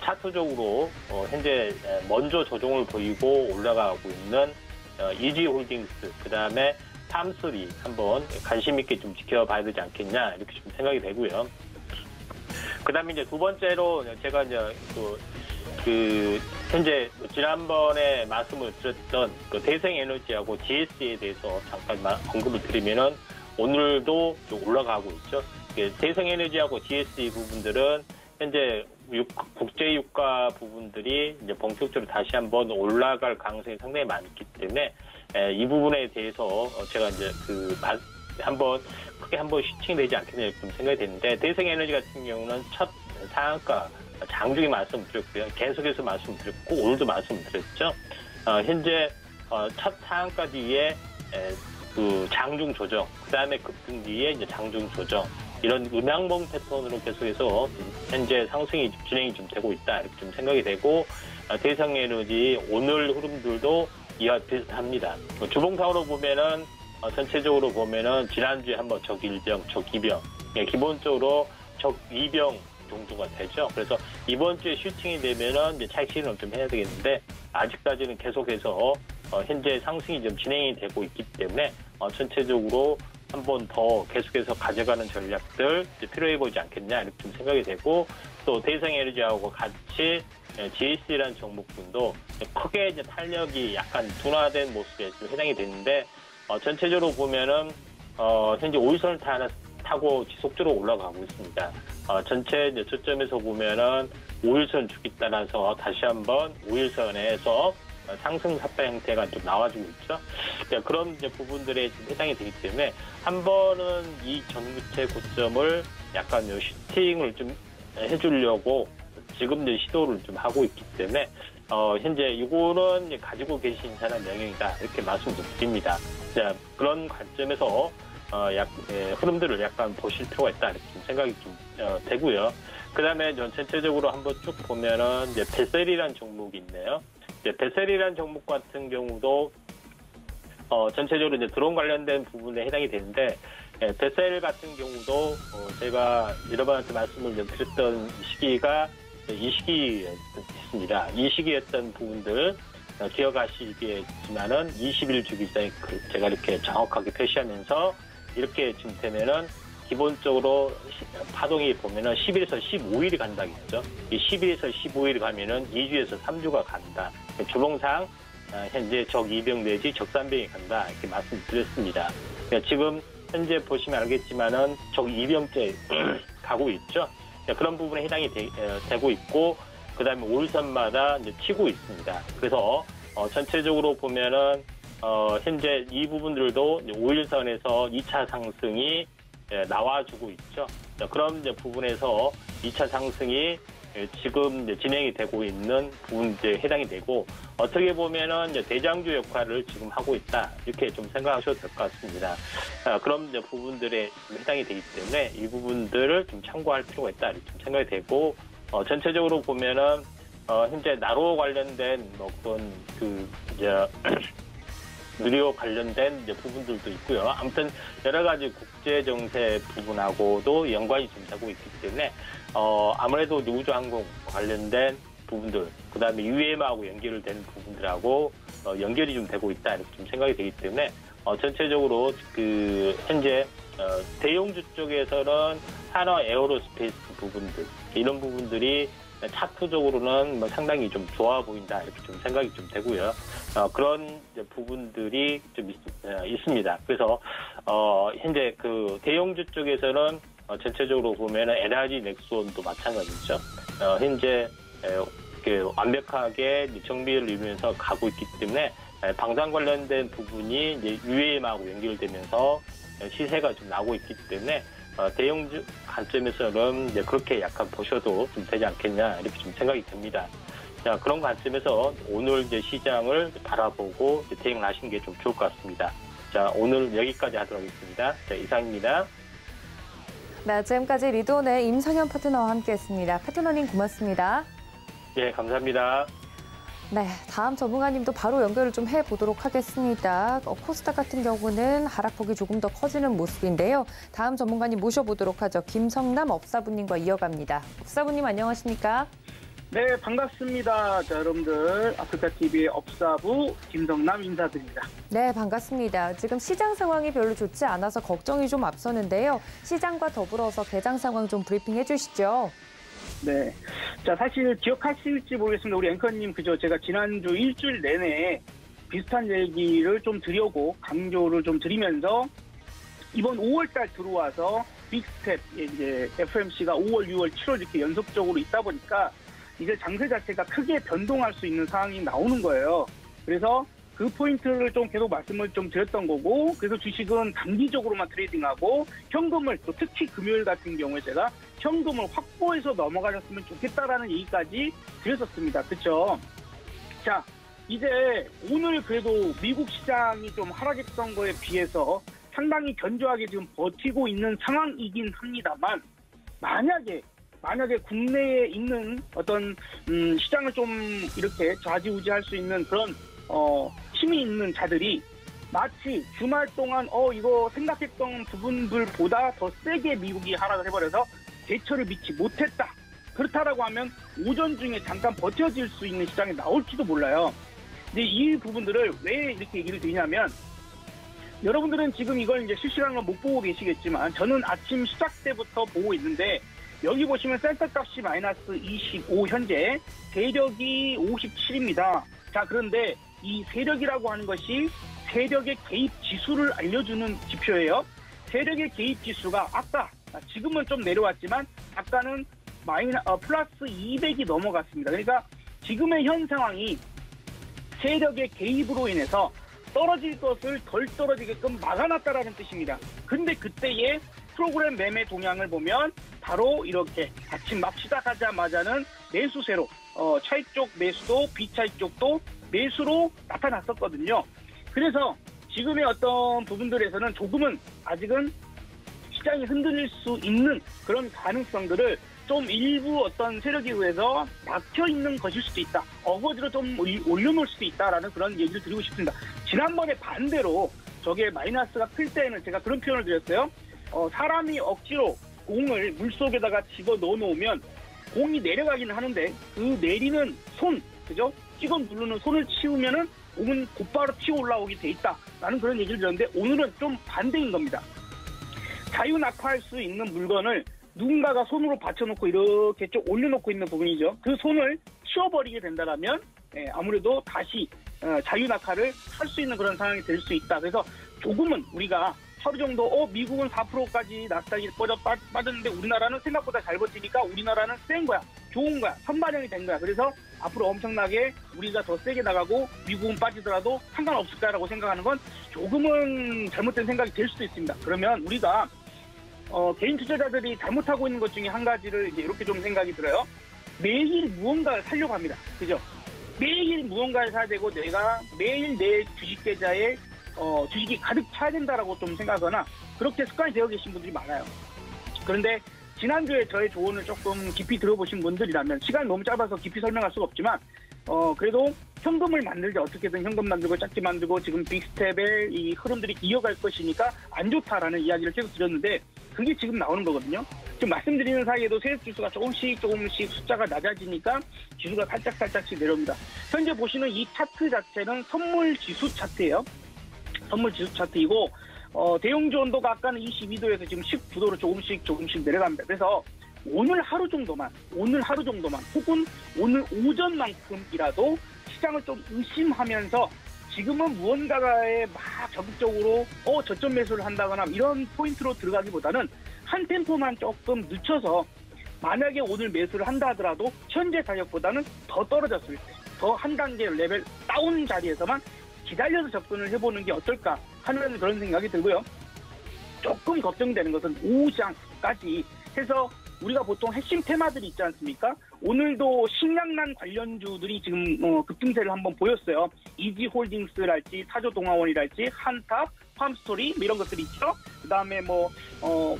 차트적으로 현재 먼저 조정을 보이고 올라가고 있는 이지홀딩스, 그다음에 팜3 한번 관심 있게 좀 지켜봐야 되지 않겠냐 이렇게 좀 생각이 되고요. 그다음에 이제 두 번째로 제가 이제 현재 지난번에 말씀을 드렸던 대생에너지하고 GS에 대해서 잠깐 언급을 드리면은 오늘도 좀 올라가고 있죠. 대생에너지하고 GS 부분들은 현재 국제유가 부분들이 이제 본격적으로 다시 한번 올라갈 가능성이 상당히 많기 때문에 이 부분에 대해서 제가 이제 한번 크게 한번 슈팅되지 않겠냐 좀 생각이 되는데 대생에너지 같은 경우는 첫 상한가 장중에 말씀드렸고요. 계속해서 말씀드렸고 오늘도 말씀드렸죠. 현재 첫 상한가 뒤에 장중 조정, 그다음에 급등 뒤에 이제 장중 조정 이런 음양봉 패턴으로 계속해서 현재 상승이 진행이 좀 되고 있다 이렇게 좀 생각이 되고 대성에너지 오늘 흐름들도 이와 비슷합니다. 주봉상으로 보면은 전체적으로 보면은 지난주에 한번 적일병, 적이병 기본적으로 적이병 정도가 되죠. 그래서 이번 주에 슈팅이 되면은 이제 차익실현을 좀 해야 되겠는데 아직까지는 계속해서 현재 상승이 좀 진행이 되고 있기 때문에 전체적으로 한 번 더 계속해서 가져가는 전략들 필요해 보이지 않겠냐 이렇게 좀 생각이 되고 또 대성에너지하고 같이 GS라는 종목군도 크게 이제 탄력이 약간 둔화된 모습에 좀 해당이 되는데 전체적으로 보면은 현재 5일선을 타고 지속적으로 올라가고 있습니다. 전체 이제 초점에서 보면은 5일선 주기 따라서 다시 한번 5일선에서 상승 삿바 형태가 좀 나와주고 있죠. 그런 이제 부분들에 좀 해당이 되기 때문에 한 번은 이 전구체 고점을 약간 슈팅을 좀 해주려고 지금 이제 시도를 좀 하고 있기 때문에 현재 이거는 이제 가지고 계신 사람 영역이다 이렇게 말씀드립니다. 그런 관점에서 흐름들을 약간 보실 필요가 있다 이렇게 좀 생각이 좀 되고요. 그다음에 전체적으로 한번 쭉 보면은 이제 베셀이라는 종목이 있네요. 베셀이라는 종목 같은 경우도 전체적으로 이제 드론 관련된 부분에 해당이 되는데 베셀 같은 경우도 제가 여러분한테 말씀을 드렸던 시기가 이 시기였습니다. 이 시기였던 부분들 기억하시겠지만은 20일 주기장에 제가 이렇게 정확하게 표시하면서 이렇게 지금 되면은 기본적으로 파동이 보면은 10일에서 15일이 간다겠죠. 이 10일에서 15일이 가면은 2주에서 3주가 간다. 주봉상 현재 적이병 내지 적산병이 간다 이렇게 말씀드렸습니다. 지금 현재 보시면 알겠지만은 적이병째 가고 있죠. 그런 부분에 해당이 되고 있고, 그다음에 5일선마다 이제 튀고 있습니다. 그래서 전체적으로 보면은 현재 이 부분들도 5일선에서 2차 상승이 나와주고 있죠. 그런 이제 부분에서 2차 상승이 지금 이제 진행이 되고 있는 부분들에 해당이 되고, 어떻게 보면은 이제 대장주 역할을 지금 하고 있다, 이렇게 좀 생각하셔도 될 것 같습니다. 그런 이제 부분들에 해당이 되기 때문에 이 부분들을 좀 참고할 필요가 있다, 이렇게 좀 생각이 되고, 전체적으로 보면은 현재 나로 관련된 어떤 이제 의료 관련된 이제 부분들도 있고요. 아무튼 여러 가지 국제 정세 부분하고도 연관이 좀 되고 있기 때문에 아무래도 우주항공 관련된 부분들, 그다음에 UAM하고 연결된 부분들하고 연결이 좀 되고 있다, 이렇게 좀 생각이 되기 때문에 전체적으로 현재 대형주 쪽에서는 산업 에어로스페이스 부분들, 이런 부분들이 차트적으로는 상당히 좀 좋아 보인다, 이렇게 좀 생각이 좀 되고요. 그런 부분들이 좀 있습니다. 그래서 현재 대형주 쪽에서는 전체적으로 보면 에너지 넥스원도 마찬가지죠. 현재 완벽하게 정비를 이루면서 가고 있기 때문에 방산 관련된 부분이 이제 UAM하고 연결되면서 시세가 좀 나오고 있기 때문에 대형주 관점에서는 이제 그렇게 약간 보셔도 좀 되지 않겠냐, 이렇게 좀 생각이 듭니다. 자, 그런 관점에서 오늘 이제 시장을 바라보고 이제 대응을 하시는 게 좀 좋을 것 같습니다. 자, 오늘 여기까지 하도록 하겠습니다. 자, 이상입니다. 네, 지금까지 리돈의 임성현 파트너와 함께했습니다. 파트너님 고맙습니다. 예, 감사합니다. 네, 다음 전문가님도 바로 연결을 좀 해보도록 하겠습니다. 코스닥 같은 경우는 하락폭이 조금 더 커지는 모습인데요. 다음 전문가님 모셔보도록 하죠. 김성남 업사부님과 이어갑니다. 업사부님 안녕하십니까? 네, 반갑습니다. 자, 여러분들 아프리카TV의 업사부 김성남 인사드립니다. 네, 반갑습니다. 지금 시장 상황이 별로 좋지 않아서 걱정이 좀 앞서는데요. 시장과 더불어서 개장 상황 좀 브리핑 해주시죠. 네. 자, 사실 기억하실지 모르겠습니다. 우리 앵커님, 제가 지난주 일주일 내내 비슷한 얘기를 좀 드리고 강조를 좀 드리면서 이번 5월달 들어와서 빅스텝, 이제 FMC가 5월, 6월, 7월 이렇게 연속적으로 있다 보니까 이제 장세 자체가 크게 변동할 수 있는 상황이 나오는 거예요. 그래서 그 포인트를 좀 계속 말씀을 좀 드렸던 거고, 그래서 주식은 단기적으로만 트레이딩하고 현금을, 또 특히 금요일 같은 경우에 제가 현금을 확보해서 넘어가셨으면 좋겠다라는 얘기까지 드렸었습니다. 그렇죠? 자, 이제 오늘 그래도 미국 시장이 좀 하락했던 거에 비해서 상당히 견조하게 지금 버티고 있는 상황이긴 합니다만, 만약에 국내에 있는 어떤 시장을 좀 이렇게 좌지우지할 수 있는 그런 힘이 있는 자들이 마치 주말 동안 이거 생각했던 부분들보다 더 세게 미국이 하락을 해버려서 대처를 미치 못했다, 그렇다라고 하면 오전 중에 잠깐 버텨질 수 있는 시장이 나올지도 몰라요. 근데 이 부분들을 왜 이렇게 얘기를 드리냐면, 여러분들은 지금 이걸 이제 실시간으로 못 보고 계시겠지만 저는 아침 시작 때부터 보고 있는데, 여기 보시면 센터 값이 마이너스 25, 현재 세력이 57입니다. 자, 그런데 이 세력이라고 하는 것이 세력의 개입 지수를 알려주는 지표예요. 세력의 개입 지수가 지금은 좀 내려왔지만 아까는 플러스 200이 넘어갔습니다. 그러니까 지금의 현 상황이 세력의 개입으로 인해서 떨어질 것을 덜 떨어지게끔 막아놨다라는 뜻입니다. 근데 그때의 프로그램 매매 동향을 보면 바로 이렇게 아침 막 시작하자마자는 매수세로 차익 쪽 매수도 비차익 쪽도 매수로 나타났었거든요. 그래서 지금의 어떤 부분들에서는 조금은 아직은 시장이 흔들릴 수 있는 그런 가능성들을 좀 일부 어떤 세력에 의해서 막혀있는 것일 수도 있다, 어거지로 좀 올려놓을 수도 있다라는 그런 얘기를 드리고 싶습니다. 지난번에 반대로 저게 마이너스가 클 때에는 제가 그런 표현을 드렸어요. 사람이 억지로 공을 물속에다가 집어넣어 놓으면 공이 내려가기는 하는데 그 내리는 손, 그죠? 찍어 누르는 손을 치우면은 공은 곧바로 튀어 올라오게 돼 있다라는 그런 얘기를 드렸는데, 오늘은 좀 반대인 겁니다. 자유 낙하할 수 있는 물건을 누군가가 손으로 받쳐놓고 이렇게 좀 올려놓고 있는 부분이죠. 그 손을 치워버리게 된다면 아무래도 다시 자유 낙하를 할 수 있는 그런 상황이 될 수 있다. 그래서 조금은 우리가 하루 정도 미국은 4%까지 나스닥이 빠졌는데 우리나라는 생각보다 잘 버티니까 우리나라는 센 거야. 좋은 거야. 선반영이 된 거야. 그래서 앞으로 엄청나게 우리가 더 세게 나가고 미국은 빠지더라도 상관없을까라고 생각하는 건 조금은 잘못된 생각이 될 수도 있습니다. 그러면 우리가 개인 투자자들이 잘못하고 있는 것 중에 한 가지를 이제 이렇게 좀 생각이 들어요. 매일 무언가를 사려고 합니다. 그죠? 매일 무언가를 사야 되고 내가 매일 내 주식 계좌에 주식이 가득 차야 된다라고 좀 생각하거나 그렇게 습관이 되어 계신 분들이 많아요. 그런데 지난주에 저의 조언을 조금 깊이 들어보신 분들이라면 시간이 너무 짧아서 깊이 설명할 수가 없지만 그래도 현금을 만들자 어떻게든 현금 만들고 작게 만들고 지금 빅스텝의 이 흐름들이 이어갈 것이니까 안 좋다라는 이야기를 계속 드렸는데 그게 지금 나오는 거거든요. 지금 말씀드리는 사이에도 세력 지수가 조금씩 숫자가 낮아지니까 지수가 살짝씩 내려옵니다. 현재 보시는 이 차트 자체는 선물 지수 차트예요. 선물 지수 차트이고 대형주 온도가 아까는 22도에서 지금 19도로 조금씩 내려갑니다. 그래서 오늘 하루 정도만 혹은 오늘 오전만큼이라도 시장을 좀 의심하면서 지금은 무언가에 막 적극적으로 저점 매수를 한다거나 이런 포인트로 들어가기보다는 한 템포만 조금 늦춰서 만약에 오늘 매수를 한다 하더라도 현재 가격보다는 더 떨어졌을 때 더 한 단계 레벨 다운 자리에서만 기다려서 접근을 해보는 게 어떨까 하는 그런 생각이 들고요. 조금 걱정되는 것은 오후 시장까지 해서 우리가 보통 핵심 테마들이 있지 않습니까? 오늘도 식량난 관련주들이 지금 급등세를 한번 보였어요. 이지홀딩스랄지 타조동아원이랄지 한탑, 팜스토리 이런 것들이 있죠. 그다음에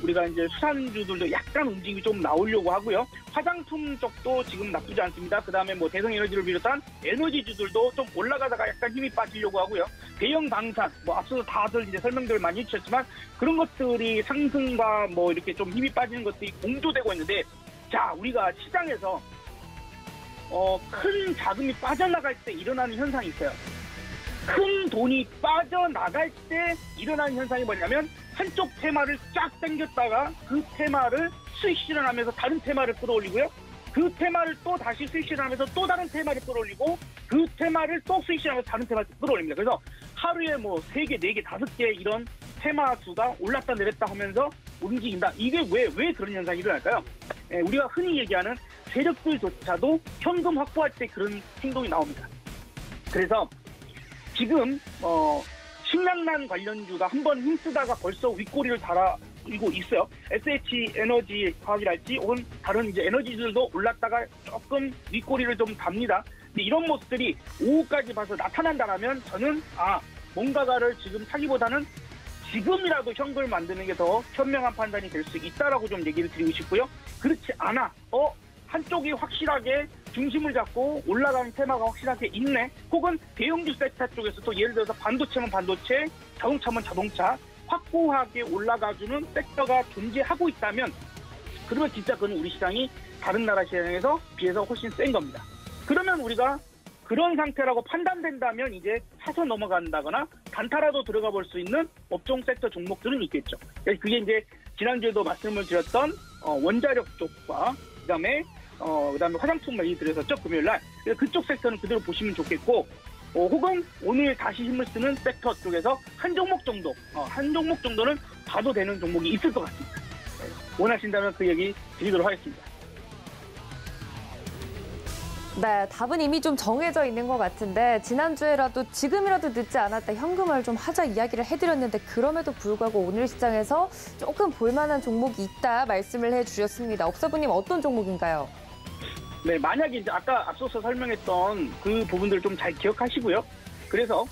우리가 이제 수산주들도 약간 움직임이 좀 나오려고 하고요. 화장품 쪽도 지금 나쁘지 않습니다. 그다음에 대성에너지를 비롯한 에너지주들도 좀 올라가다가 약간 힘이 빠지려고 하고요. 대형 방산 앞서서 다들 이제 설명들을 많이 해주셨지만 그런 것들이 상승과 이렇게 좀 힘이 빠지는 것들이 공조되고 있는데 자 우리가 시장에서 큰 자금이 빠져나갈 때 일어나는 현상이 있어요. 큰 돈이 빠져나갈 때 일어나는 현상이 뭐냐면 한쪽 테마를 쫙 당겼다가 그 테마를 수익 실현하면서 다른 테마를 끌어올리고요. 그 테마를 또 다시 수익 실현하면서 또 다른 테마를 끌어올리고 그 테마를 또 수익 실현하면서 다른 테마를 끌어올립니다. 그래서 하루에 3개, 4개, 5개 이런 테마 수가 올랐다 내렸다 하면서 움직인다. 이게 왜 그런 현상이 일어날까요? 우리가 흔히 얘기하는 세력들조차도 현금 확보할 때 그런 행동이 나옵니다. 그래서 지금 식량난 관련주가 한번 힘쓰다가 벌써 윗꼬리를 달아오고 있어요. SH 에너지 화학이랄지 혹은 다른 이제 에너지들도 올랐다가 조금 윗꼬리를 좀 답니다. 근데 이런 모습들이 오후까지 봐서 나타난다면 저는 뭔가를 지금 사기보다는 지금이라도 현금을 만드는 게 더 현명한 판단이 될 수 있다라고 좀 얘기를 드리고 싶고요. 그렇지 않아. 한쪽이 확실하게 중심을 잡고 올라가는 테마가 확실하게 있네. 혹은 대형주 섹터 쪽에서 또 예를 들어서 반도체면 반도체, 자동차면 자동차 확고하게 올라가주는 섹터가 존재하고 있다면 그러면 진짜 그건 우리 시장이 다른 나라 시장에서 비해서 훨씬 센 겁니다. 그러면 우리가 그런 상태라고 판단된다면 이제 사서 넘어간다거나 단타라도 들어가 볼 수 있는 업종 섹터 종목들은 있겠죠. 그게 이제 지난주에도 말씀을 드렸던 원자력 쪽과 그다음에 화장품 얘기 드렸었죠, 금요일날. 그쪽 섹터는 그대로 보시면 좋겠고, 혹은 오늘 다시 힘을 쓰는 섹터 쪽에서 한 종목 정도는 봐도 되는 종목이 있을 것 같습니다. 원하신다면 그 얘기 드리도록 하겠습니다. 네, 답은 이미 좀 정해져 있는 것 같은데 지난주에라도 지금이라도 늦지 않았다 현금을 좀 하자 이야기를 해드렸는데 그럼에도 불구하고 오늘 시장에서 조금 볼만한 종목이 있다 말씀을 해주셨습니다. 업사부님 어떤 종목인가요? 네, 만약에 이제 아까 앞서서 설명했던 그 부분들 좀 잘 기억하시고요. 그래서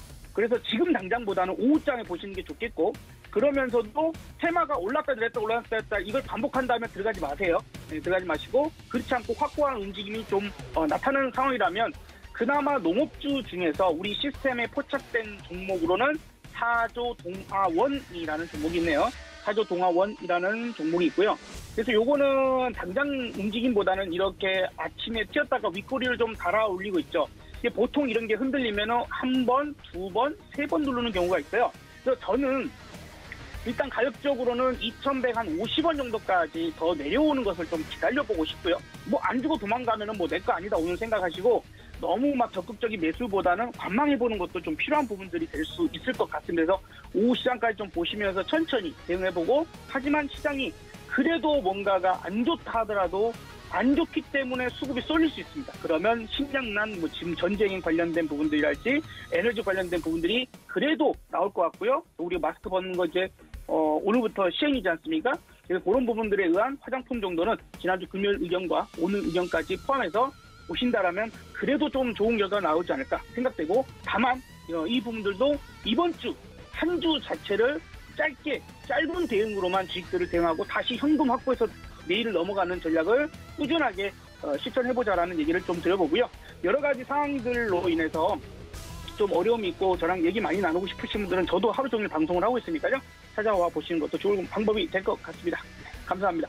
지금 당장보다는 오후장에 보시는 게 좋겠고 그러면서도 테마가 올랐다 내렸다 이걸 반복한다면 들어가지 마세요. 네, 들어가지 마시고 그렇지 않고 확고한 움직임이 좀 나타나는 상황이라면 그나마 농업주 중에서 우리 시스템에 포착된 종목으로는 사조동아원이라는 종목이 있네요. 사조동아원이라는 종목이 있고요. 그래서 요거는 당장 움직임보다는 이렇게 아침에 튀었다가 윗꼬리를 좀 달아 올리고 있죠. 이게 보통 이런 게 흔들리면 한 번, 두 번, 세 번 누르는 경우가 있어요. 그래서 저는 일단 가격적으로는 2,150원 정도까지 더 내려오는 것을 좀 기다려보고 싶고요. 안 주고 도망가면은 내 거 아니다 오늘 생각하시고 너무 막 적극적인 매수보다는 관망해보는 것도 좀 필요한 부분들이 될 수 있을 것 같습니다. 그래서 오후 시장까지 좀 보시면서 천천히 대응해보고, 하지만 시장이 그래도 뭔가가 안 좋다 하더라도 안 좋기 때문에 수급이 쏠릴 수 있습니다. 그러면 식량난, 뭐 지금 전쟁에 관련된 부분들이랄지 에너지 관련된 부분들이 그래도 나올 것 같고요. 우리 마스크 벗는 거 이제 오늘부터 시행이지 않습니까? 그래서 그런 부분들에 의한 화장품 정도는 지난주 금요일 의견과 오늘 의견까지 포함해서 보신다라면 그래도 좀 좋은 결과가 나오지 않을까 생각되고, 다만 이 부분들도 이번 주 한 주 자체를 짧은 대응으로만 주식들을 대응하고 다시 현금 확보해서 내일을 넘어가는 전략을 꾸준하게 실천해보자라는 얘기를 좀 드려보고요. 여러 가지 상황들로 인해서 좀 어려움이 있고 저랑 얘기 많이 나누고 싶으신 분들은 저도 하루 종일 방송을 하고 있으니까요. 찾아와 보시는 것도 좋은 방법이 될 것 같습니다. 감사합니다.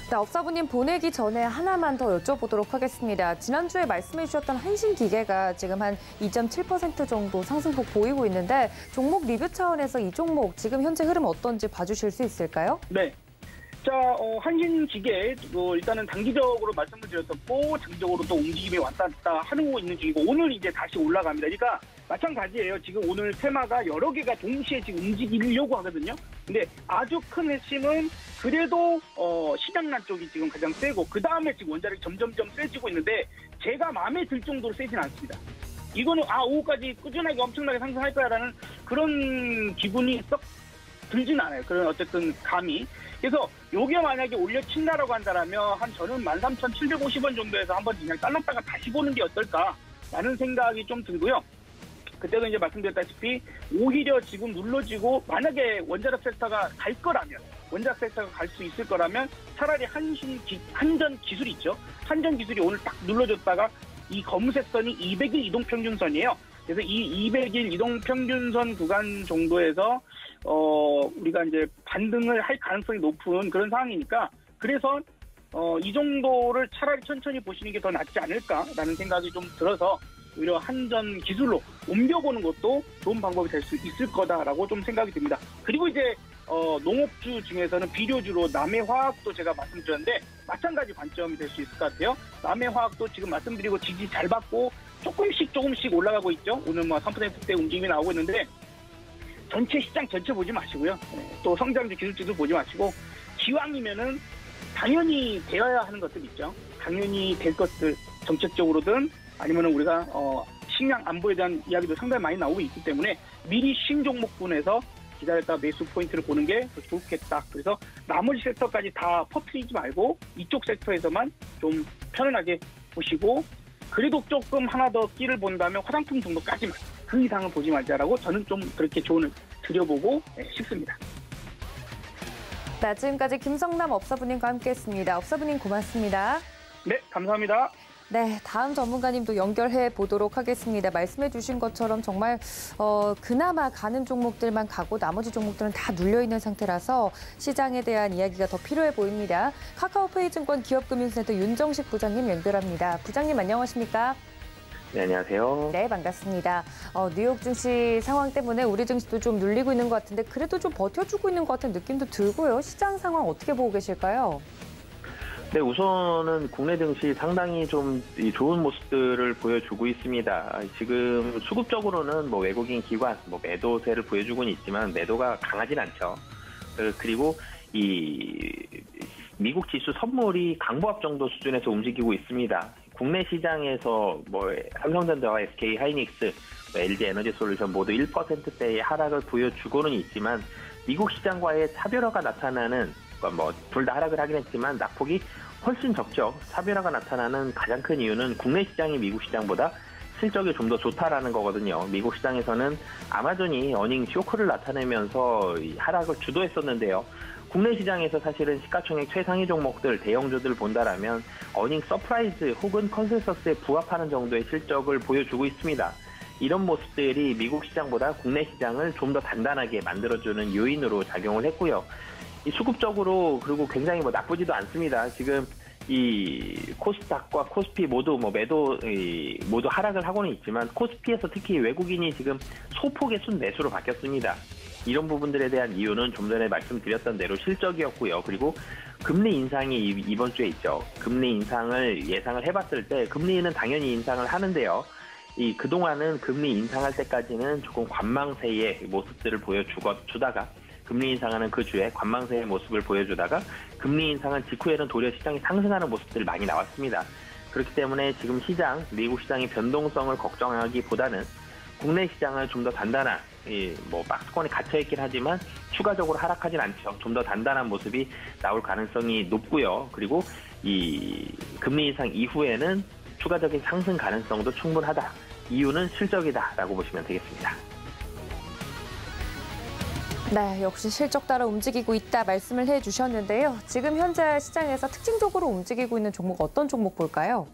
네, 업사부님 보내기 전에 하나만 더 여쭤보도록 하겠습니다. 지난주에 말씀해 주셨던 한신기계가 지금 한 2.7% 정도 상승폭 보이고 있는데 종목 리뷰 차원에서 이 종목 지금 현재 흐름 어떤지 봐주실 수 있을까요? 네. 자, 한신기계 일단은 단기적으로 말씀을 드렸었고 장기적으로 또 움직임이 왔다 갔다 하고 있는 중이고 오늘 이제 다시 올라갑니다. 그러니까 마찬가지예요. 지금 오늘 테마가 여러 개가 동시에 지금 움직이려고 하거든요. 근데 아주 큰 핵심은 그래도 시장난 쪽이 지금 가장 세고 그 다음에 지금 원자력이 점점점 세지고 있는데 제가 마음에 들 정도로 세진 않습니다. 이거는 오후까지 꾸준하게 엄청나게 상승할 거야라는 그런 기분이 썩 들진 않아요. 그런 어쨌든 감이. 그래서 요게 만약에 올려친다라고 한다라면 저는 13,750원 정도에서 한번 그냥 잘랐다가 다시 보는 게 어떨까라는 생각이 좀 들고요. 그때도 이제 말씀드렸다시피 오히려 지금 눌러지고 만약에 원자력 섹터가 갈 거라면 원자력 섹터가 갈 수 있을 거라면 차라리 한전 기술이 있죠. 한전 기술이 오늘 딱 눌러줬다가 이 검은색 선이 200일 이동평균선이에요. 그래서 이 200일 이동평균선 구간 정도에서 우리가 이제 반등을 할 가능성이 높은 그런 상황이니까 그래서 이 정도를 차라리 천천히 보시는 게 더 낫지 않을까라는 생각이 좀 들어서 오히려 한전 기술로 옮겨보는 것도 좋은 방법이 될 수 있을 거다라고 좀 생각이 듭니다. 그리고 이제 농업주 중에서는 비료주로 남해화학도 제가 말씀드렸는데 마찬가지 관점이 될 수 있을 것 같아요. 남해화학도 지금 말씀드리고 지지 잘 받고 조금씩 올라가고 있죠. 오늘 뭐 3%대 움직임이 나오고 있는데 전체 시장 전체 보지 마시고요. 또 성장주 기술주도 보지 마시고 기왕이면은 당연히 되어야 하는 것들 있죠. 당연히 될 것들 정책적으로든 아니면은 우리가 식량 안보에 대한 이야기도 상당히 많이 나오고 있기 때문에 미리 신종목분에서 기다렸다 매수 포인트를 보는 게 더 좋겠다. 그래서 나머지 섹터까지 다 퍼뜨리지 말고 이쪽 섹터에서만 좀 편안하게 보시고 그래도 조금 하나 더 끼를 본다면 화장품 정도까지만 그 이상은 보지 말자라고 저는 좀 그렇게 조언을 드려보고 싶습니다. 네, 지금까지 김성남 업사부님과 함께했습니다. 업사부님 고맙습니다. 네, 감사합니다. 네, 다음 전문가님도 연결해 보도록 하겠습니다. 말씀해 주신 것처럼 정말 그나마 가는 종목들만 가고 나머지 종목들은 다 눌려있는 상태라서 시장에 대한 이야기가 더 필요해 보입니다. 카카오페이 증권 기업금융센터 윤정식 부장님 연결합니다. 부장님 안녕하십니까? 네, 안녕하세요. 네, 반갑습니다. 뉴욕 증시 상황 때문에 우리 증시도 좀 눌리고 있는 것 같은데 그래도 좀 버텨주고 있는 것 같은 느낌도 들고요. 시장 상황 어떻게 보고 계실까요? 네, 우선은 국내 증시 상당히 좀 좋은 모습들을 보여주고 있습니다. 지금 수급적으로는 뭐 외국인 기관, 뭐 매도세를 보여주고는 있지만 매도가 강하진 않죠. 그리고 이 미국 지수 선물이 강보합 정도 수준에서 움직이고 있습니다. 국내 시장에서 뭐 삼성전자와 SK 하이닉스, LG 에너지솔루션 모두 1%대의 하락을 보여주고는 있지만 미국 시장과의 차별화가 나타나는 뭐 둘 다 하락을 하긴 했지만 낙폭이 훨씬 적죠. 차별화가 나타나는 가장 큰 이유는 국내 시장이 미국 시장보다 실적이 좀 더 좋다라는 거거든요. 미국 시장에서는 아마존이 어닝 쇼크를 나타내면서 하락을 주도했었는데요. 국내 시장에서 사실은 시가총액 최상위 종목들, 대형주들을 본다라면 어닝 서프라이즈 혹은 컨센서스에 부합하는 정도의 실적을 보여주고 있습니다. 이런 모습들이 미국 시장보다 국내 시장을 좀 더 단단하게 만들어주는 요인으로 작용을 했고요. 이 수급적으로 그리고 굉장히 뭐 나쁘지도 않습니다. 지금 이 코스닥과 코스피 모두 뭐 모두 하락을 하고는 있지만 코스피에서 특히 외국인이 지금 소폭의 순매수로 바뀌었습니다. 이런 부분들에 대한 이유는 좀 전에 말씀드렸던 대로 실적이었고요. 그리고 금리 인상이 이번 주에 있죠. 금리 인상을 예상을 해봤을 때 금리는 당연히 인상을 하는데요. 그동안은 금리 인상할 때까지는 조금 관망세의 모습들을 보여주다가 금리 인상하는 그 주에 관망세의 모습을 보여주다가 금리 인상한 직후에는 도리어 시장이 상승하는 모습들이 많이 나왔습니다. 그렇기 때문에 지금 미국 시장의 변동성을 걱정하기보다는 국내 시장은 좀 더 단단한, 박스권에 갇혀있긴 하지만 추가적으로 하락하진 않죠. 좀 더 단단한 모습이 나올 가능성이 높고요. 그리고 이 금리 인상 이후에는 추가적인 상승 가능성도 충분하다. 이유는 실적이다라고 보시면 되겠습니다. 네, 역시 실적 따라 움직이고 있다 말씀을 해주셨는데요. 지금 현재 시장에서 특징적으로 움직이고 있는 종목 어떤 종목 볼까요?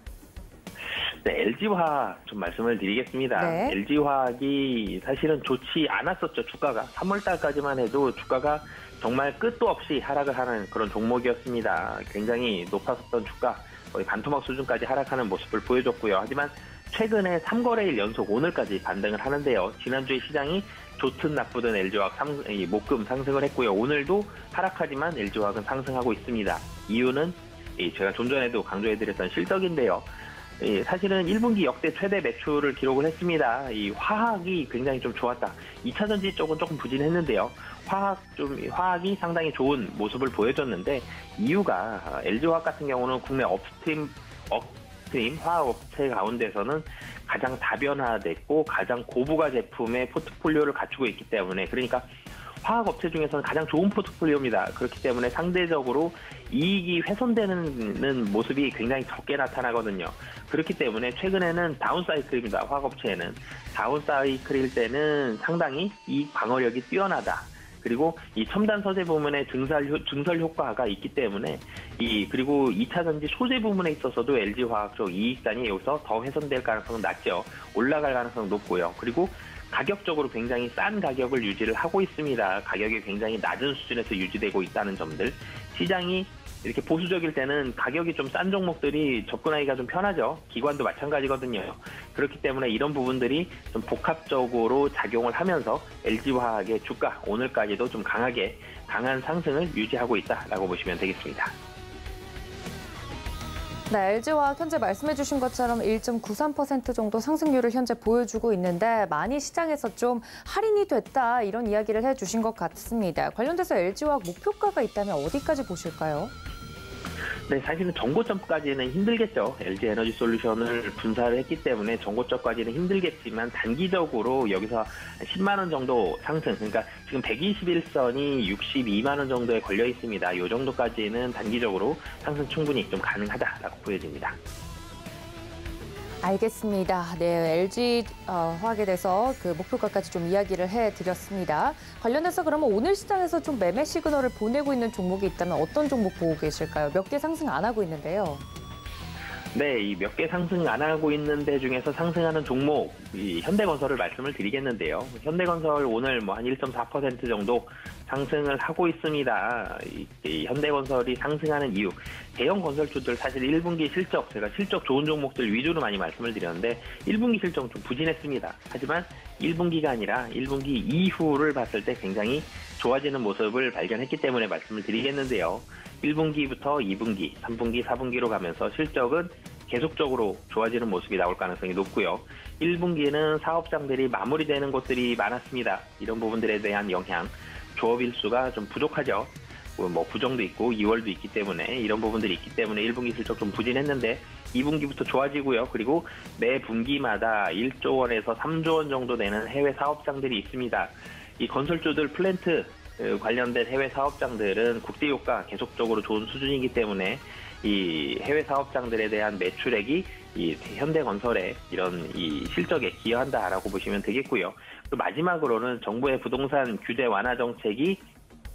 네, LG화학 좀 말씀을 드리겠습니다. 네. LG화학이 사실은 좋지 않았었죠, 주가가. 3월 달까지만 해도 주가가 정말 끝도 없이 하락을 하는 그런 종목이었습니다. 굉장히 높았었던 주가, 거의 반토막 수준까지 하락하는 모습을 보여줬고요. 하지만 최근에 3거래일 연속 오늘까지 반등을 하는데요. 지난주에 시장이 좋든 나쁘든 LG화학 목금 상승을 했고요. 오늘도 하락하지만 LG화학은 상승하고 있습니다. 이유는 제가 좀 전에도 강조해드렸던 실적인데요. 사실은 1분기 역대 최대 매출을 기록을 했습니다. 이 화학이 굉장히 좀 좋았다. 2차 전지 쪽은 조금 부진했는데요. 화학이 상당히 좋은 모습을 보여줬는데 이유가 LG화학 같은 경우는 국내 업스트림 화학 업체 가운데서는 가장 다변화됐고 가장 고부가 제품의 포트폴리오를 갖추고 있기 때문에, 그러니까 화학 업체 중에서는 가장 좋은 포트폴리오입니다. 그렇기 때문에 상대적으로 이익이 훼손되는 모습이 굉장히 적게 나타나거든요. 그렇기 때문에 최근에는 다운사이클입니다. 화학 업체에는 다운사이클일 때는 상당히 이익 방어력이 뛰어나다. 그리고 이 첨단 서재 부문의 증설 효과가 있기 때문에 그리고 2차 전지 소재 부문에 있어서도 LG화학 쪽 이익단이 여기서 더 훼손될 가능성은 낮죠. 올라갈 가능성은 높고요. 그리고 가격적으로 굉장히 싼 가격을 유지를 하고 있습니다. 가격이 굉장히 낮은 수준에서 유지되고 있다는 점들. 시장이 이렇게 보수적일 때는 가격이 좀 싼 종목들이 접근하기가 좀 편하죠. 기관도 마찬가지거든요. 그렇기 때문에 이런 부분들이 좀 복합적으로 작용을 하면서 LG화학의 주가 오늘까지도 좀 강한 상승을 유지하고 있다라고 보시면 되겠습니다. 네, LG화학 현재 말씀해 주신 것처럼 1.93% 정도 상승률을 현재 보여주고 있는데 많이 시장에서 좀 할인이 됐다 이런 이야기를 해주신 것 같습니다. 관련돼서 LG화학 목표가가 있다면 어디까지 보실까요? 네, 사실은 정고점까지는 힘들겠죠. LG에너지솔루션을 분사를 했기 때문에 정고점까지는 힘들겠지만 단기적으로 여기서 10만 원 정도 상승, 그러니까 지금 121선이 62만 원 정도에 걸려 있습니다. 이 정도까지는 단기적으로 상승 충분히 좀 가능하다라고 보여집니다. 알겠습니다. 네, LG화학에 대해서 그 목표가까지 좀 이야기를 해드렸습니다. 관련해서 그러면 오늘 시장에서 좀 매매 시그널을 보내고 있는 종목이 있다면 어떤 종목 보고 계실까요? 몇 개 상승 안 하고 있는데요. 네, 이 몇 개 상승 안 하고 있는 데 중에서 상승하는 종목, 현대건설을 말씀을 드리겠는데요. 현대건설 오늘 한 1.4% 정도 상승을 하고 있습니다. 이 현대건설이 상승하는 이유, 대형 건설주들 사실 1분기 제가 실적 좋은 종목들 위주로 많이 말씀을 드렸는데 1분기 실적은 좀 부진했습니다. 하지만 1분기가 아니라 1분기 이후를 봤을 때 굉장히 좋아지는 모습을 발견했기 때문에 말씀을 드리겠는데요. 1분기부터 2분기, 3분기, 4분기로 가면서 실적은 계속적으로 좋아지는 모습이 나올 가능성이 높고요. 1분기는 사업장들이 마무리되는 곳들이 많았습니다. 이런 부분들에 대한 영향, 조업일수가 좀 부족하죠. 부정도 있고 2월도 있기 때문에 이런 부분들이 있기 때문에 1분기 실적 좀 부진했는데 2분기부터 좋아지고요. 그리고 매 분기마다 1조 원에서 3조 원 정도 되는 해외 사업장들이 있습니다. 이 건설주들 플랜트 관련된 해외 사업장들은 국제유가 계속적으로 좋은 수준이기 때문에 이 해외 사업장들에 대한 매출액이 이 현대건설의 이런 이 실적에 기여한다라고 보시면 되겠고요. 또 마지막으로는 정부의 부동산 규제 완화 정책이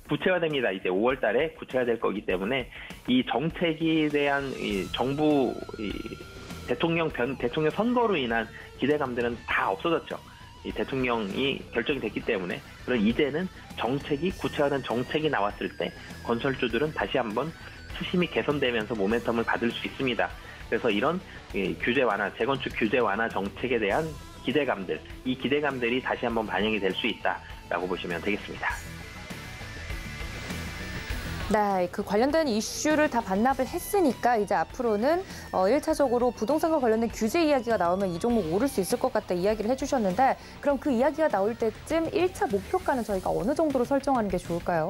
구체화됩니다. 이제 5월 달에 구체화될 거기 때문에 이 정책에 대한 이 정부 대통령 선거로 인한 기대감들은 다 없어졌죠. 이 대통령이 결정이 됐기 때문에 그럼 이제는 정책이 구체화된 정책이 나왔을 때 건설주들은 다시 한번 수심이 개선되면서 모멘텀을 받을 수 있습니다. 그래서 이런 규제 완화, 재건축 규제 완화 정책에 대한 기대감들, 이 기대감들이 다시 한번 반영이 될 수 있다. 있다라고 보시면 되겠습니다. 네, 그 관련된 이슈를 다 반납을 했으니까 이제 앞으로는 1차적으로 부동산과 관련된 규제 이야기가 나오면 이 종목 오를 수 있을 것 같다 이야기를 해주셨는데 그럼 그 이야기가 나올 때쯤 1차 목표가는 저희가 어느 정도로 설정하는 게 좋을까요?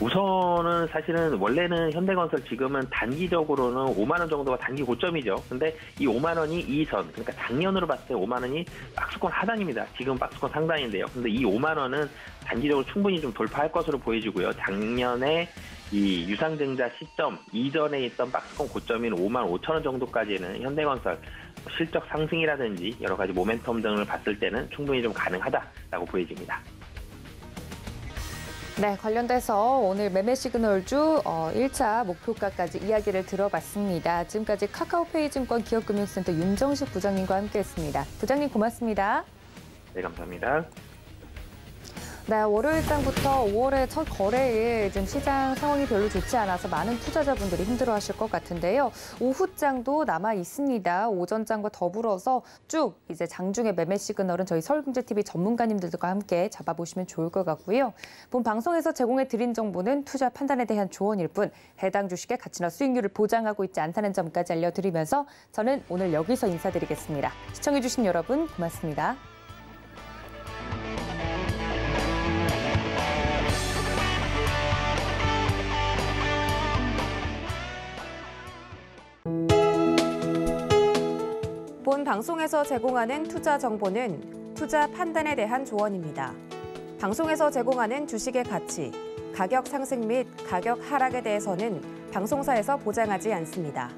우선은 사실은 원래는 현대건설 지금은 단기적으로는 5만 원 정도가 단기 고점이죠. 근데 이 5만 원이 이전, 그러니까 작년으로 봤을 때 5만 원이 박스권 하단입니다. 지금 박스권 상단인데요. 근데 이 5만 원은 단기적으로 충분히 좀 돌파할 것으로 보여지고요. 작년에 이 유상증자 시점 이전에 있던 박스권 고점인 5만 5천 원 정도까지는 현대건설 실적 상승이라든지 여러 가지 모멘텀 등을 봤을 때는 충분히 좀 가능하다라고 보여집니다. 네, 관련돼서 오늘 매매 시그널주 1차 목표가까지 이야기를 들어봤습니다. 지금까지 카카오페이 증권 기업금융센터 윤정식 부장님과 함께했습니다. 부장님 고맙습니다. 네, 감사합니다. 네, 월요일장부터 5월의 첫 거래일 지금 시장 상황이 별로 좋지 않아서 많은 투자자분들이 힘들어하실 것 같은데요. 오후장도 남아 있습니다. 오전장과 더불어서 쭉 이제 장중의 매매 시그널은 저희 서울경제TV 전문가님들과 함께 잡아보시면 좋을 것 같고요. 본 방송에서 제공해 드린 정보는 투자 판단에 대한 조언일 뿐 해당 주식의 가치나 수익률을 보장하고 있지 않다는 점까지 알려드리면서 저는 오늘 여기서 인사드리겠습니다. 시청해주신 여러분 고맙습니다. 본 방송에서 제공하는 투자 정보는 투자 판단에 대한 조언입니다. 방송에서 제공하는 주식의 가치, 가격 상승 및 가격 하락에 대해서는 방송사에서 보장하지 않습니다.